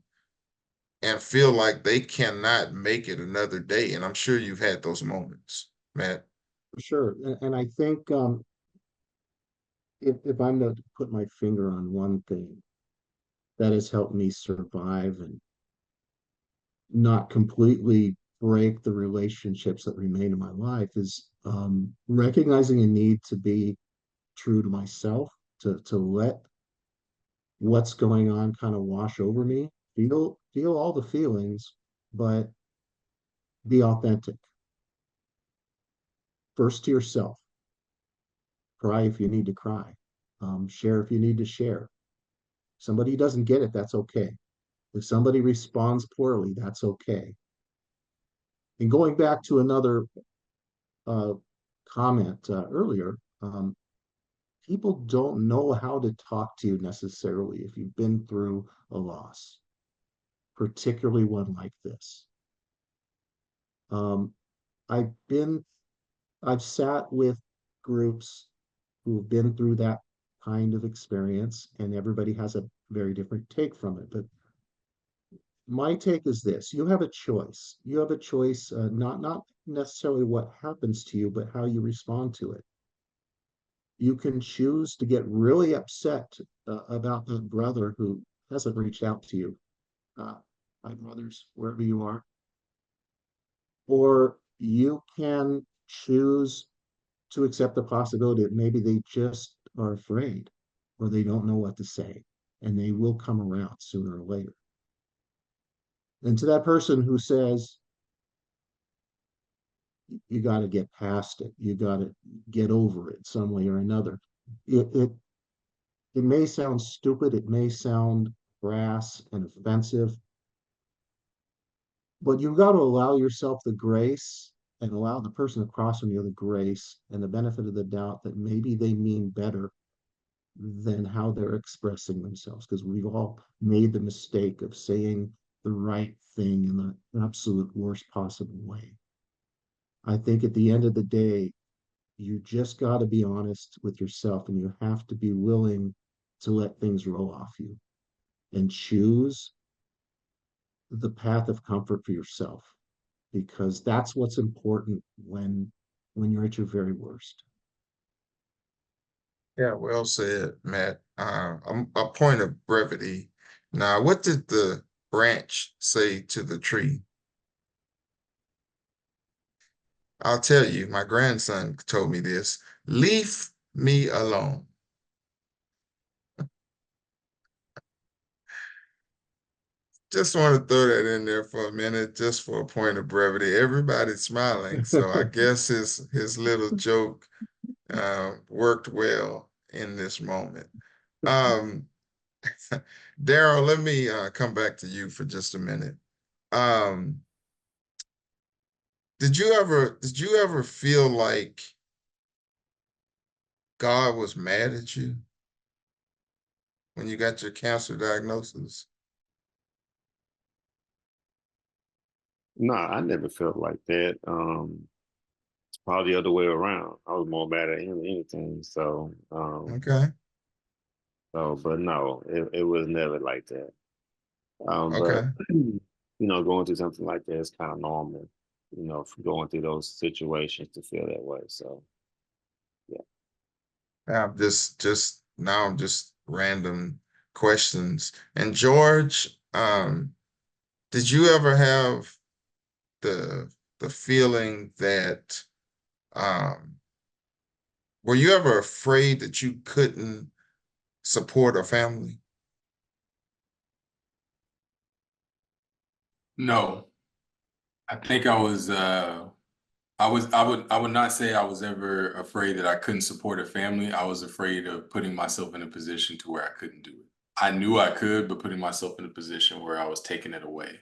and feel like they cannot make it another day. And I'm sure you've had those moments, Matt. For sure. And I think if I'm to put my finger on one thing that has helped me survive and not completely break the relationships that remain in my life is recognizing a need to be true to myself, to let what's going on kind of wash over me, feel all the feelings, but be authentic. First to yourself. Cry if you need to cry. Share if you need to share. Somebody doesn't get it, that's okay. If somebody responds poorly, that's okay. And going back to another comment earlier, people don't know how to talk to you necessarily if you've been through a loss, particularly one like this. I've sat with groups who've been through that kind of experience, and everybody has a very different take from it. But my take is this: you have a choice. You have a choice, not necessarily what happens to you, but how you respond to it. You can choose to get really upset about the brother who hasn't reached out to you, my brothers, wherever you are, or you can choose to accept the possibility that maybe they just are afraid or they don't know what to say, and they will come around sooner or later. And to that person who says, you got to get past it, you got to get over it some way or another. It may sound stupid, it may sound crass and offensive, but you've got to allow yourself the grace and allow the person across from you the grace and the benefit of the doubt that maybe they mean better than how they're expressing themselves, because we've all made the mistake of saying the right thing in the absolute worst possible way. I think at the end of the day, you just got to be honest with yourself, and you have to be willing to let things roll off you and choose the path of comfort for yourself, because that's what's important when you're at your very worst. Yeah, well said, Matt. A point of brevity. Now, what did the branch say to the tree? I'll tell you, my grandson told me this: leave me alone. Just want to throw that in there for a minute, just for a point of brevity. Everybody's smiling, so I guess his little joke worked well in this moment. Daryl, let me come back to you for just a minute. Did you ever feel like God was mad at you when you got your cancer diagnosis? No, I never felt like that. It's probably the other way around. I was more mad at him than anything. So, Okay. but no, it was never like that. Okay. But going through something like that is kind of normal. Going through those situations to feel that way. So, yeah. I'm just random questions. And George, did you ever have the feeling that were you ever afraid that you couldn't support a family? No, I think I would not say I was ever afraid that I couldn't support a family. I was afraid of putting myself in a position to where I couldn't do it. I knew I could, but putting myself in a position where I was taking it away.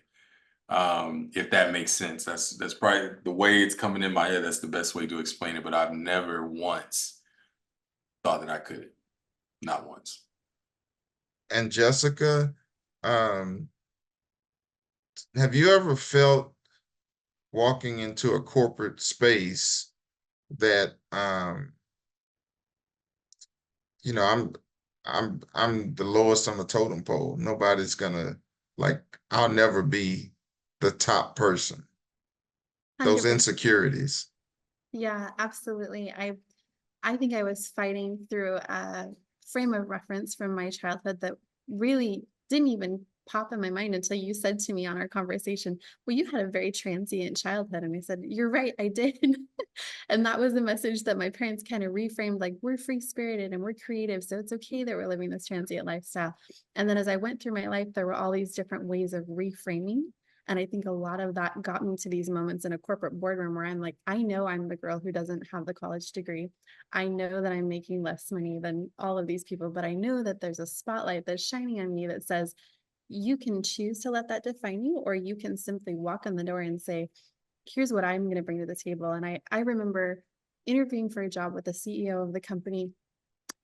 If that makes sense. That's probably the way it's coming in my head. That's the best way to explain it. But I've never once thought that I could. Not once. And Jessica, um, have you ever felt walking into a corporate space that I'm the lowest on the totem pole. Nobody's gonna I'll never be the top person. Those 100%. insecurities. Yeah, absolutely. I think I was fighting through a frame of reference from my childhood that really didn't even pop in my mind until you said to me on our conversation, well, you had a very transient childhood. And I said, you're right, I did. And that was a message that my parents kind of reframed, like, we're free spirited and we're creative. So it's okay that we're living this transient lifestyle. And then as I went through my life, there were all these different ways of reframing. And I think a lot of that got me to these moments in a corporate boardroom where I'm like, I know I'm the girl who doesn't have the college degree. I know that I'm making less money than all of these people, but I know that there's a spotlight that's shining on me that says, you can choose to let that define you, or you can simply walk in the door and say, here's what I'm going to bring to the table. And I remember interviewing for a job with the CEO of the company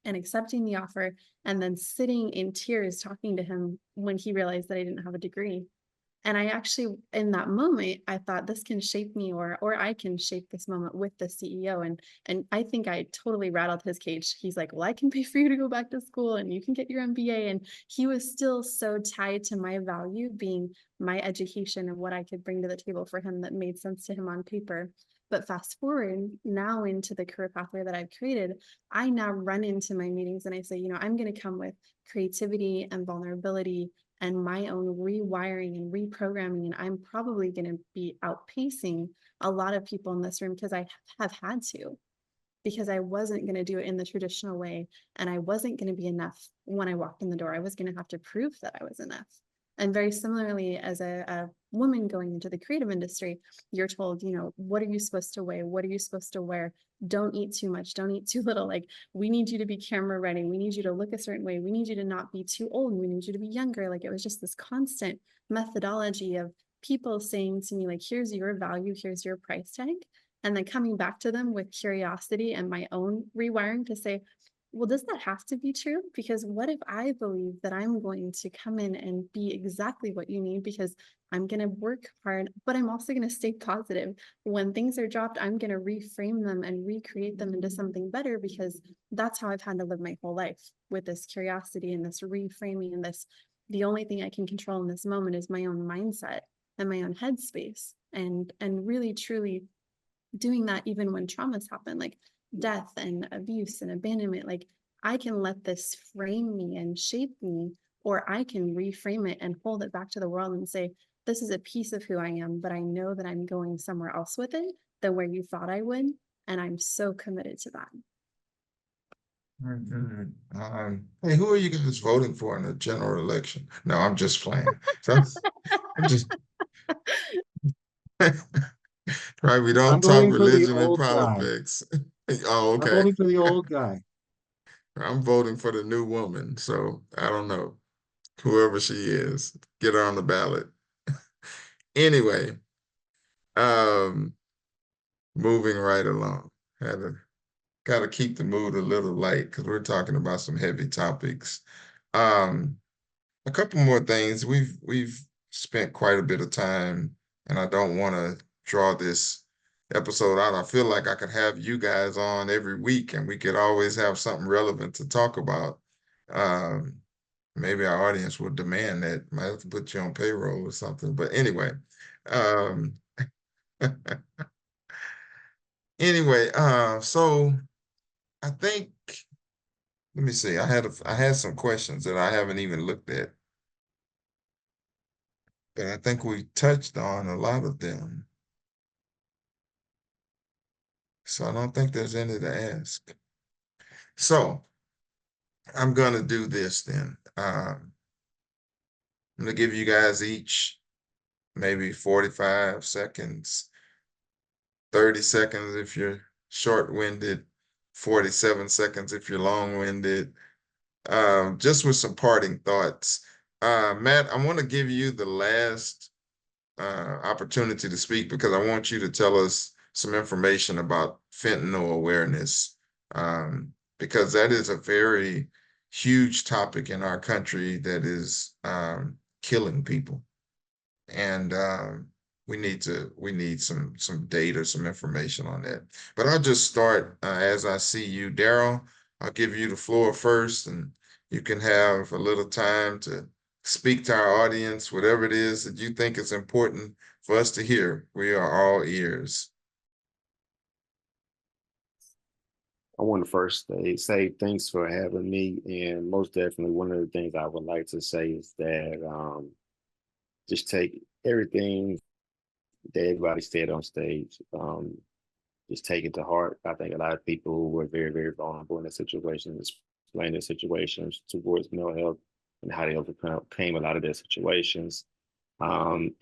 and accepting the offer, and then sitting in tears talking to him when he realized that I didn't have a degree. And I actually, in that moment, I thought this can shape me, or I can shape this moment with the CEO. And I think I totally rattled his cage. He's like, well, I can pay for you to go back to school and you can get your MBA. And he was still so tied to my value being my education and what I could bring to the table for him that made sense to him on paper. But fast forward now into the career pathway that I've created, I now run into my meetings and I say, I'm going to come with creativity and vulnerability and my own rewiring and reprogramming. And I'm probably going to be outpacing a lot of people in this room because I have had to, because I wasn't going to do it in the traditional way. And I wasn't going to be enough when I walked in the door. I was going to have to prove that I was enough. And very similarly, as a woman going into the creative industry, you're told, what are you supposed to weigh? What are you supposed to wear? Don't eat too much. Don't eat too little. Like, we need you to be camera ready. We need you to look a certain way. We need you to not be too old. We need you to be younger. Like, it was just this constant methodology of people saying to me, like, here's your value, here's your price tag. And then coming back to them with curiosity and my own rewiring to say, well, does that have to be true? Because what if I believe that I'm going to come in and be exactly what you need because I'm going to work hard, but I'm also going to stay positive. When things are dropped, I'm going to reframe them and recreate them into something better, because that's how I've had to live my whole life, with this curiosity and this reframing and this, the only thing I can control in this moment is my own mindset and my own headspace, and really truly doing that even when traumas happen, like death and abuse and abandonment. Like, I can let this frame me and shape me, or I can reframe it and hold it back to the world and say, this is a piece of who I am, but I know that I'm going somewhere else with it than where you thought I would. And I'm so committed to that. Very good. Hey, who are you guys voting for in the general election? No, I'm just playing. So I'm just right. We don't I'm talk voting for the religion and old guy. politics. Oh, I'm okay. voting for the old guy. I'm voting for the new woman. So I don't know. Whoever she is, get her on the ballot. Anyway, um, moving right along. Got to keep the mood a little light because we're talking about some heavy topics. Um, a couple more things. We've spent quite a bit of time, and I don't want to draw this episode out. I feel like I could have you guys on every week, and we could always have something relevant to talk about. Um, Maybe our audience would demand that. Might have to put you on payroll or something. But anyway, um, so I think, let me see. I had some questions that I haven't even looked at, but I think we touched on a lot of them. So I don't think there's any to ask. So I'm gonna do this then. I'm gonna give you guys each maybe 45 seconds, 30 seconds if you're short-winded, 47 seconds if you're long-winded. just with some parting thoughts. Matt, I want to give you the last opportunity to speak because I want you to tell us some information about fentanyl awareness, because that is a very huge topic in our country that is killing people, and we need some data, some information on that. But I'll just start as I see you, Daryl. I'll give you the floor first, and you can have a little time to speak to our audience, whatever it is that you think is important for us to hear. We are all ears. I want to first say thanks for having me. And most definitely, one of the things I would like to say is that just take everything that everybody said on stage, just take it to heart. I think a lot of people were very, very vulnerable in the situation, explain their situations towards mental health and how they overcame a lot of their situations.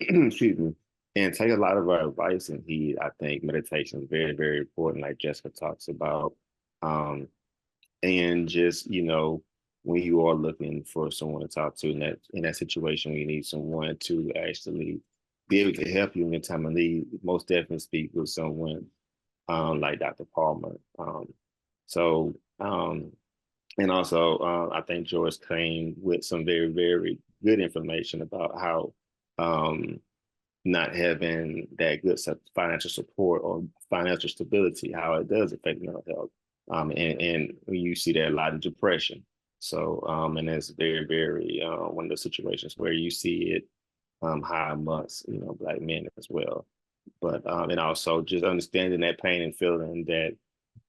Excuse me. And take a lot of our advice and heed. I think meditation is very, very important, like Jessica talks about. And just, when you are looking for someone to talk to in that situation, you need someone to actually be able to help you in your time of need. Most definitely speak with someone like Dr. Palmer. And also, I think George came with some very, very good information about how not having that good financial support or financial stability, how it does affect mental health. And you see that a lot of depression. So, and it's very, very one of the situations where you see it high amongst, Black men as well. But, and also just understanding that pain and feeling that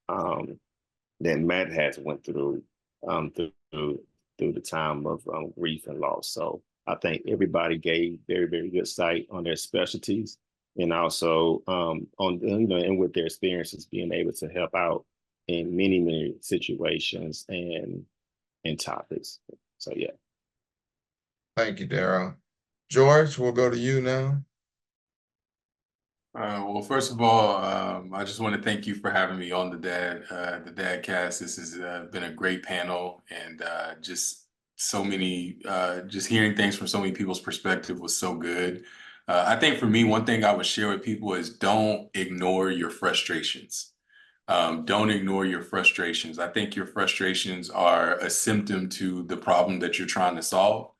that Matt has went through through the time of grief and loss. So I think everybody gave very, very good sight on their specialties, and also on and with their experiences, being able to help out in many, many situations and topics. So yeah. Thank you, Daryl. George, we'll go to you now. Well, first of all, I just want to thank you for having me on the DadCast. This has been a great panel, and just so many, just hearing things from so many people's perspective was so good. I think for me, one thing I would share with people is don't ignore your frustrations. Don't ignore your frustrations. I think your frustrations are a symptom to the problem that you're trying to solve.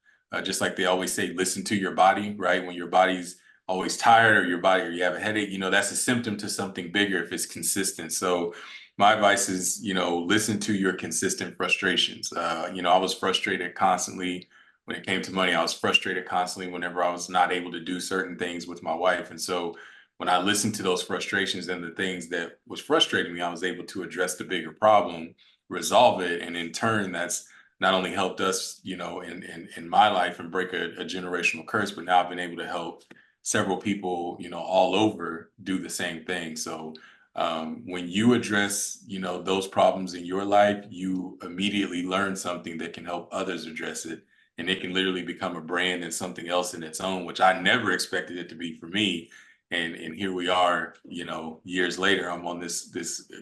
Just like they always say, listen to your body, right? When your body's always tired or you have a headache, that's a symptom to something bigger if it's consistent. So my advice is, listen to your consistent frustrations. I was frustrated constantly when it came to money. I was frustrated constantly whenever I was not able to do certain things with my wife. And so when I listened to those frustrations and the things that was frustrating me, I was able to address the bigger problem, resolve it. And in turn, that's not only helped us, in my life and break a generational curse, but now I've been able to help several people, all over do the same thing. So when you address, those problems in your life, you immediately learn something that can help others address it. And it can literally become a brand and something else in its own, which I never expected it to be for me. And here we are, years later, I'm on this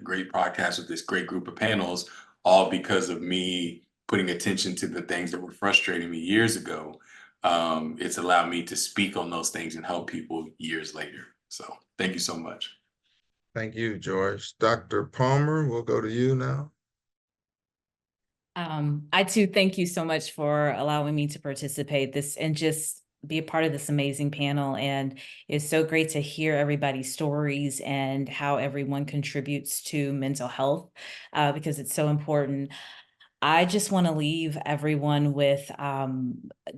great podcast with this great group of panels, all because of me putting attention to the things that were frustrating me years ago. It's allowed me to speak on those things and help people years later. So thank you so much. Thank you, George. Dr. Palmer, we'll go to you now. I too thank you so much for allowing me to participate and just be a part of this amazing panel. And it's so great to hear everybody's stories and how everyone contributes to mental health, because it's so important. I just want to leave everyone with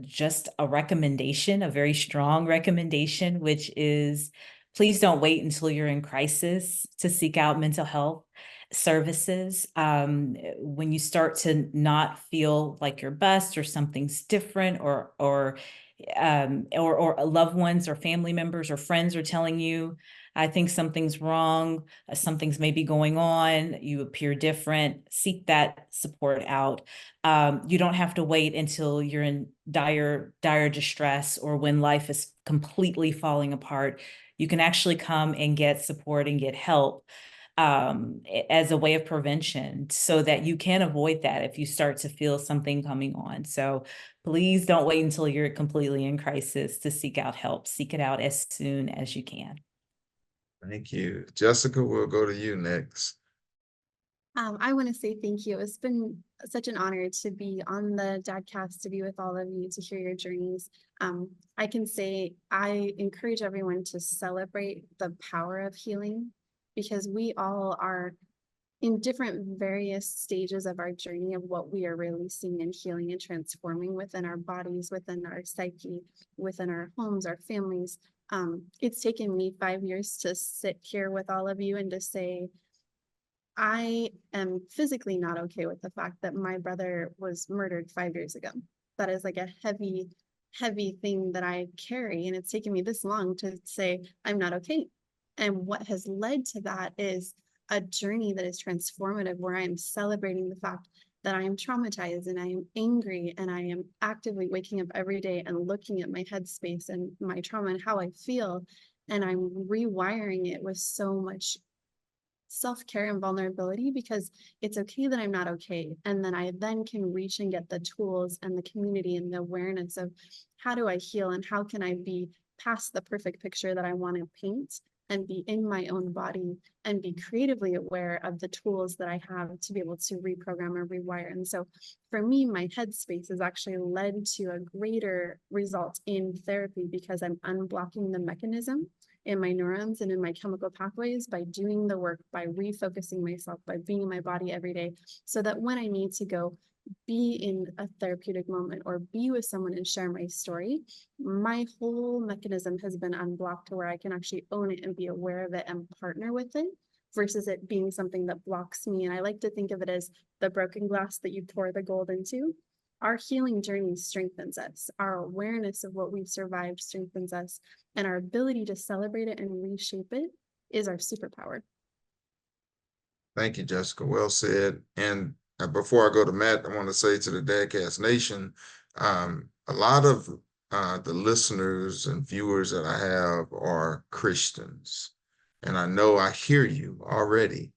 just a recommendation, a very strong recommendation, which is please don't wait until you're in crisis to seek out mental health services. When you start to not feel like your best or something's different, or loved ones or family members or friends are telling you, I think something's wrong, something's maybe going on, you appear different, seek that support out. You don't have to wait until you're in dire distress or when life is completely falling apart. You can actually come and get support and get help as a way of prevention so that you can avoid that if you start to feel something coming on. So please don't wait until you're completely in crisis to seek out help. Seek it out as soon as you can. Thank you. Jessica, we'll go to you next. I want to say thank you. It's been such an honor to be on the DadCast, to be with all of you, to hear your journeys. I can say I encourage everyone to celebrate the power of healing, because we all are in different various stages of our journey of what we are releasing and healing and transforming within our bodies, within our psyche, within our homes, our families. It's taken me 5 years to sit here with all of you and to say, I am physically not okay with the fact that my brother was murdered 5 years ago. That is like a heavy, heavy thing that I carry. And it's taken me this long to say, I'm not okay. And what has led to that is a journey that is transformative, where I am celebrating the fact that I am traumatized and I am angry, and I am actively waking up every day and looking at my headspace and my trauma and how I feel. And I'm rewiring it with so much self-care and vulnerability, because it's okay that I'm not okay. And then I then can reach and get the tools and the community and the awareness of how do I heal and how can I be past the perfect picture that I want to paint, and be in my own body and be creatively aware of the tools that I have to be able to reprogram or rewire. And so for me, my headspace has actually led to a greater result in therapy, because I'm unblocking the mechanism in my neurons and in my chemical pathways by doing the work, by refocusing myself, by being in my body every day, so that when I need to go be in a therapeutic moment or be with someone and share my story, my whole mechanism has been unblocked to where I can actually own it and be aware of it and partner with it, versus it being something that blocks me. And I like to think of it as the broken glass that you pour the gold into. Our healing journey strengthens us. Our awareness of what we've survived strengthens us, and our ability to celebrate it and reshape it is our superpower. Thank you, Jessica. Well said. And before I go to Matt, I want to say to the DadCast Nation, a lot of the listeners and viewers that I have are Christians. And I know I hear you already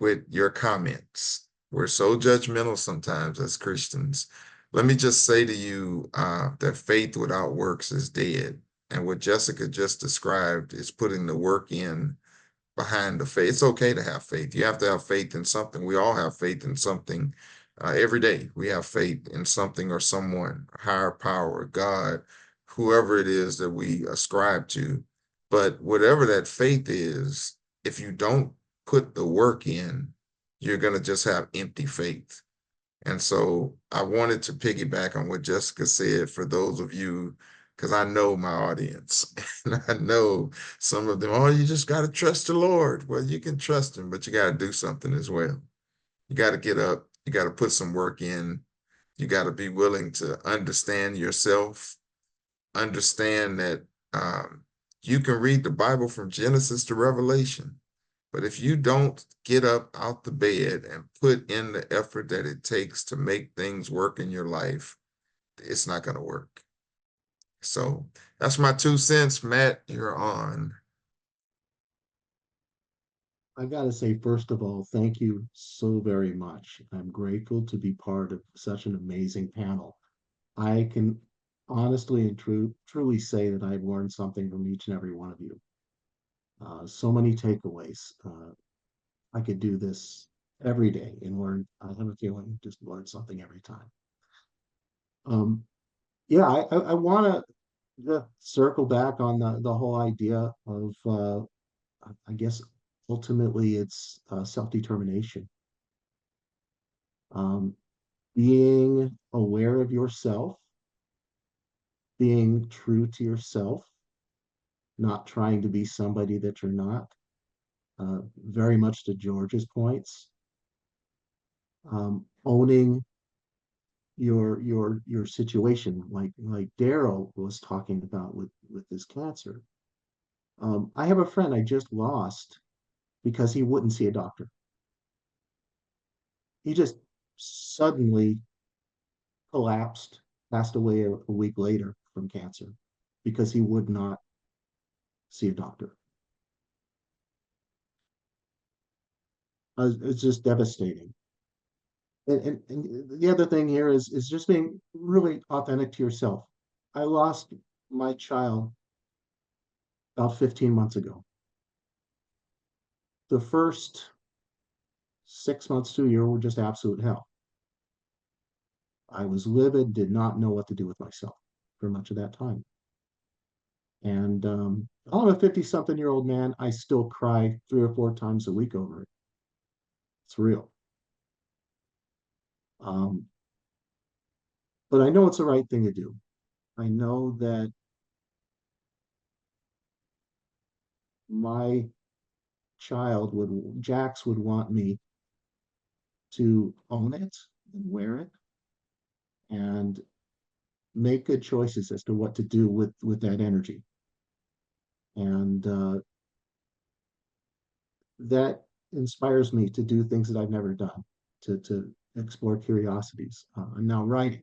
with your comments. We're so judgmental sometimes as Christians. Let me just say to you that faith without works is dead. And what Jessica just described is putting the work in behind the faith. It's okay to have faith. You have to have faith in something. We all have faith in something. Every day we have faith in something or someone, higher power, God, whoever it is that we ascribe to. But whatever that faith is, if you don't put the work in, you're going to just have empty faith. And so I wanted to piggyback on what Jessica said for those of you, because I know my audience and I know some of them, oh, you just got to trust the Lord. Well, you can trust him, but you got to do something as well. You got to get up. You got to put some work in. You got to be willing to understand yourself, understand that you can read the Bible from Genesis to Revelation. But if you don't get up out the bed and put in the effort that it takes to make things work in your life, it's not going to work. So that's my 2 cents. Matt, you're on. I got to say, first of all, thank you so very much. I'm grateful to be part of such an amazing panel. I can honestly and truly say that I've learned something from each and every one of you. So many takeaways. I could do this every day and learn. I have a feeling just learn something every time. Yeah, I want to circle back on the whole idea of, I guess, ultimately it's self-determination. Being aware of yourself, being true to yourself, not trying to be somebody that you're not. Very much to George's points, owning your situation, like Daryl was talking about with his cancer. I have a friend I just lost because he wouldn't see a doctor. He just suddenly collapsed, passed away a week later from cancer because he would not see a doctor. It's just devastating. And the other thing here is just being really authentic to yourself. I lost my child about 15 months ago. The first 6 months to a year were just absolute hell. I was livid, did not know what to do with myself for much of that time. And I'm a 50-something-year-old man. I still cry 3 or 4 times a week over it. It's real. But I know it's the right thing to do. I know that my Jax would want me to own it and wear it and make good choices as to what to do with that energy. And that inspires me to do things that I've never done, to explore curiosities. I'm now writing.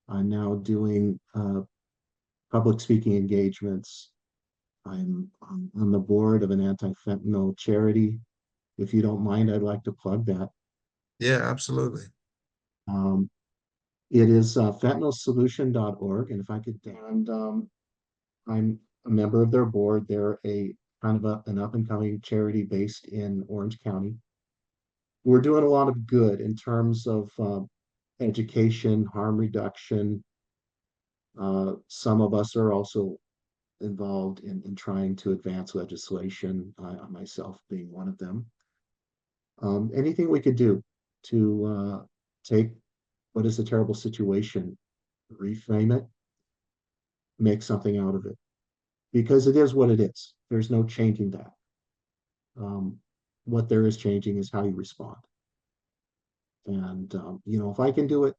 I'm now doing public speaking engagements. I'm on the board of an anti-fentanyl charity. If you don't mind, I'd like to plug that. Yeah, absolutely. It is fentanylsolution.org. And if I could, and I'm a member of their board. They're a kind of an up and coming charity based in Orange County. We're doing a lot of good in terms of education, harm reduction. Some of us are also involved in trying to advance legislation, myself being one of them. Anything we could do to take what is a terrible situation, reframe it, make something out of it, because it is what it is. There's no changing that. What there is changing is how you respond. And if I can do it,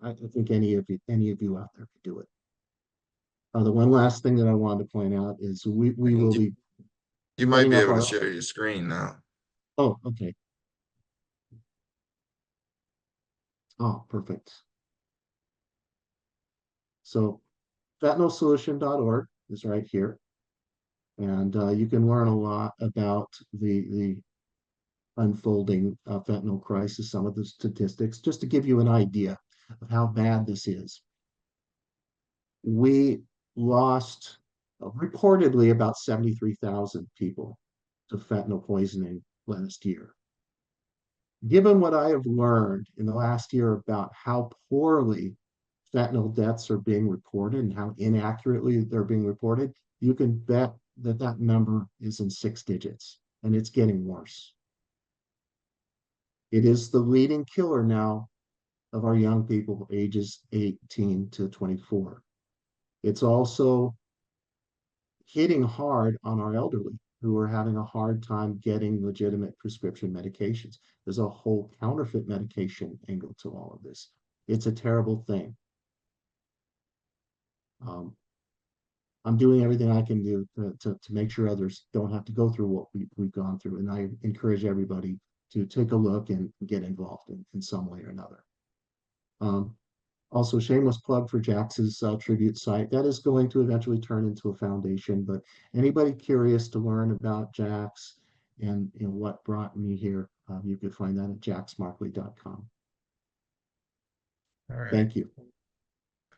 I think any of you out there could do it. The one last thing that I wanted to point out is we will be. You might be able to share your screen now. Oh, okay. Oh, perfect. So fentanylsolution.org is right here. And you can learn a lot about the unfolding fentanyl crisis, some of the statistics, just to give you an idea of how bad this is. We lost reportedly about 73,000 people to fentanyl poisoning last year. Given what I have learned in the last year about how poorly fentanyl deaths are being reported and how inaccurately they're being reported, you can bet that number is in 6 digits, and it's getting worse. It is the leading killer now of our young people ages 18 to 24. It's also hitting hard on our elderly who are having a hard time getting legitimate prescription medications. There's a whole counterfeit medication angle to all of this. It's a terrible thing. I'm doing everything I can do to make sure others don't have to go through what we've gone through. And I encourage everybody to take a look and get involved in some way or another. Also, shameless plug for Jax's tribute site. That is going to eventually turn into a foundation, but anybody curious to learn about Jax and what brought me here, you could find that at jaxmarkley.com. All right. Thank you.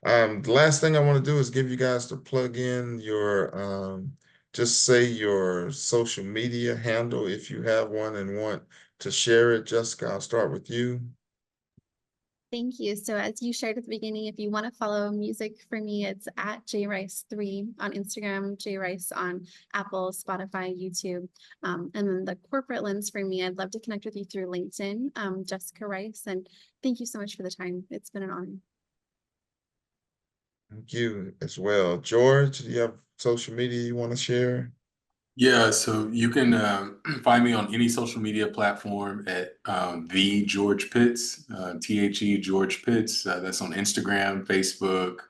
The last thing I want to do is give you guys to plug in your, just say your social media handle if you have one and want to share it. Jessica, I'll start with you. Thank you. So as you shared at the beginning, if you want to follow music for me, it's at jrice3 on Instagram, jrice on Apple, Spotify, YouTube. And then the corporate lens for me, I'd love to connect with you through LinkedIn, Jessica Rice. And thank you so much for the time. It's been an honor. Thank you as well. George, do you have social media you want to share? Yeah, so you can find me on any social media platform at the George Pitts, THE George Pitts. That's on Instagram, Facebook,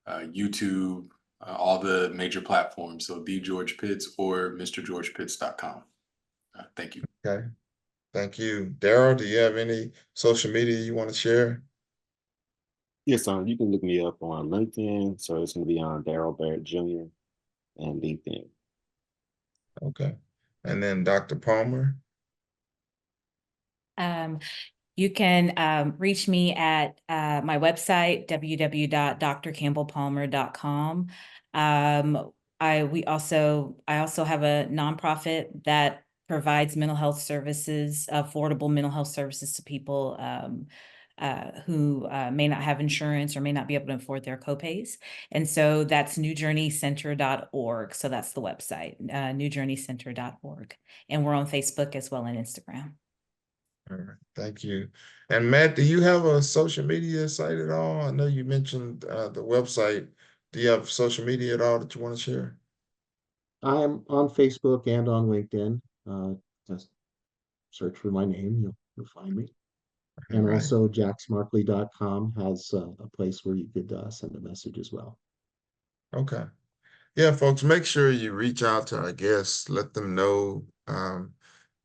YouTube, all the major platforms. So the George Pitts or MrGeorgePitts.com. Thank you. Okay. Thank you. Daryl, do you have any social media you want to share? Yes, you can look me up on LinkedIn. So it's going to be on Daryl Barrett Jr. and LinkedIn. Okay. And then Dr. Palmer? You can reach me at my website, www.drcampbellpalmer.com. I also have a nonprofit that provides mental health services, affordable mental health services to people who may not have insurance or may not be able to afford their copays. And so that's newjourneycenter.org. So that's the website, newjourneycenter.org. And we're on Facebook as well and Instagram. All right, thank you. And Matt, do you have a social media site at all? I know you mentioned the website. Do you have social media at all that you want to share? I am on Facebook and on LinkedIn. Just search for my name, you'll find me. And All right. also jacksmarkley.com has a place where you could send a message as well. Okay. Yeah, folks, make sure you reach out to our guests, let them know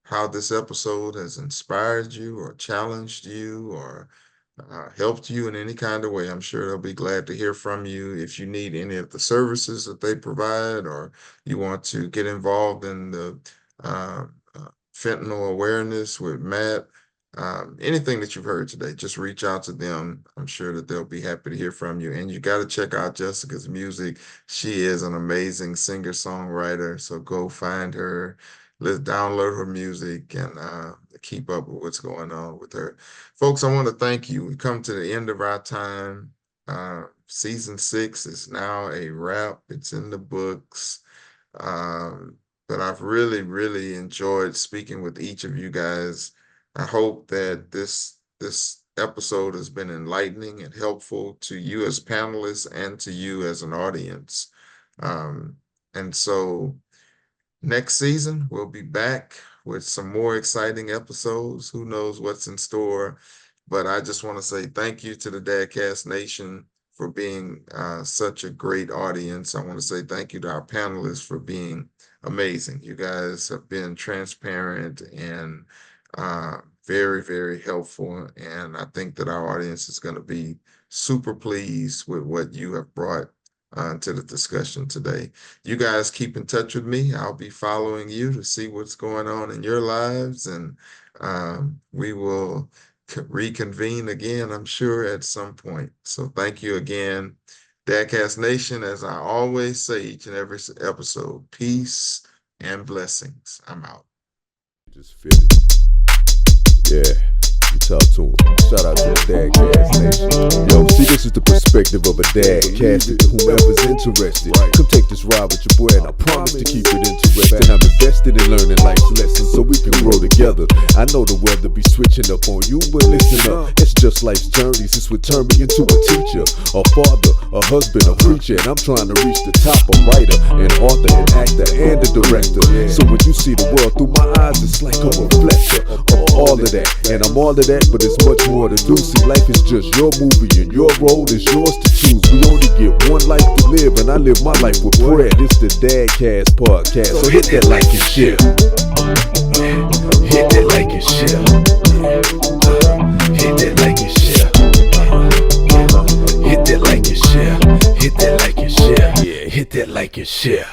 how this episode has inspired you or challenged you or helped you in any kind of way. I'm sure they'll be glad to hear from you. If you need any of the services that they provide, or you want to get involved in the fentanyl awareness with Matt, anything that you've heard today, just reach out to them. I'm sure that they'll be happy to hear from you. And you got to check out Jessica's music. She is an amazing singer-songwriter. So go find her. Let's download her music and keep up with what's going on with her. Folks, I want to thank you. We come to the end of our time. Season 6 is now a wrap. It's in the books. But I've really, really enjoyed speaking with each of you guys. I hope that this episode has been enlightening and helpful to you as panelists and to you as an audience. And so next season, we'll be back with some more exciting episodes. Who knows what's in store? But I just want to say thank you to the DadCast Nation for being such a great audience. I want to say thank you to our panelists for being amazing. You guys have been transparent and very, very helpful. And I think that our audience is going to be super pleased with what you have brought to the discussion today. You guys keep in touch with me. I'll be following you to see what's going on in your lives. And we will reconvene again, I'm sure, at some point. So thank you again. DadCast Nation, as I always say each and every episode, peace and blessings. I'm out. Just feel it. Yeah, you talk to him. Shout out to the DadCast Nation. Yo, see, this is the perspective of a dad. Cast it to whomever's interested. Come take this ride with your boy, and I promise to keep it interesting. I'm invested in learning life's lessons so we can grow together. I know the weather be switching up on you, but listen up. It's just life's journeys. This would turn me into a teacher, a father, a husband, a preacher, and I'm trying to reach the top. A writer, an author, an actor, and a director. So when you see the world through my eyes, it's like a reflector of all of that. And I'm all of that, but it's much more to do. See, life is just your movie, and your role is yours to choose. We only get one life to live, and I live my life with prayer. This the DadCast Podcast, so hit that like and share. Hit that like and share. Hit that like and share. Hit that like and share. Hit that like and share. Yeah, hit that like and share.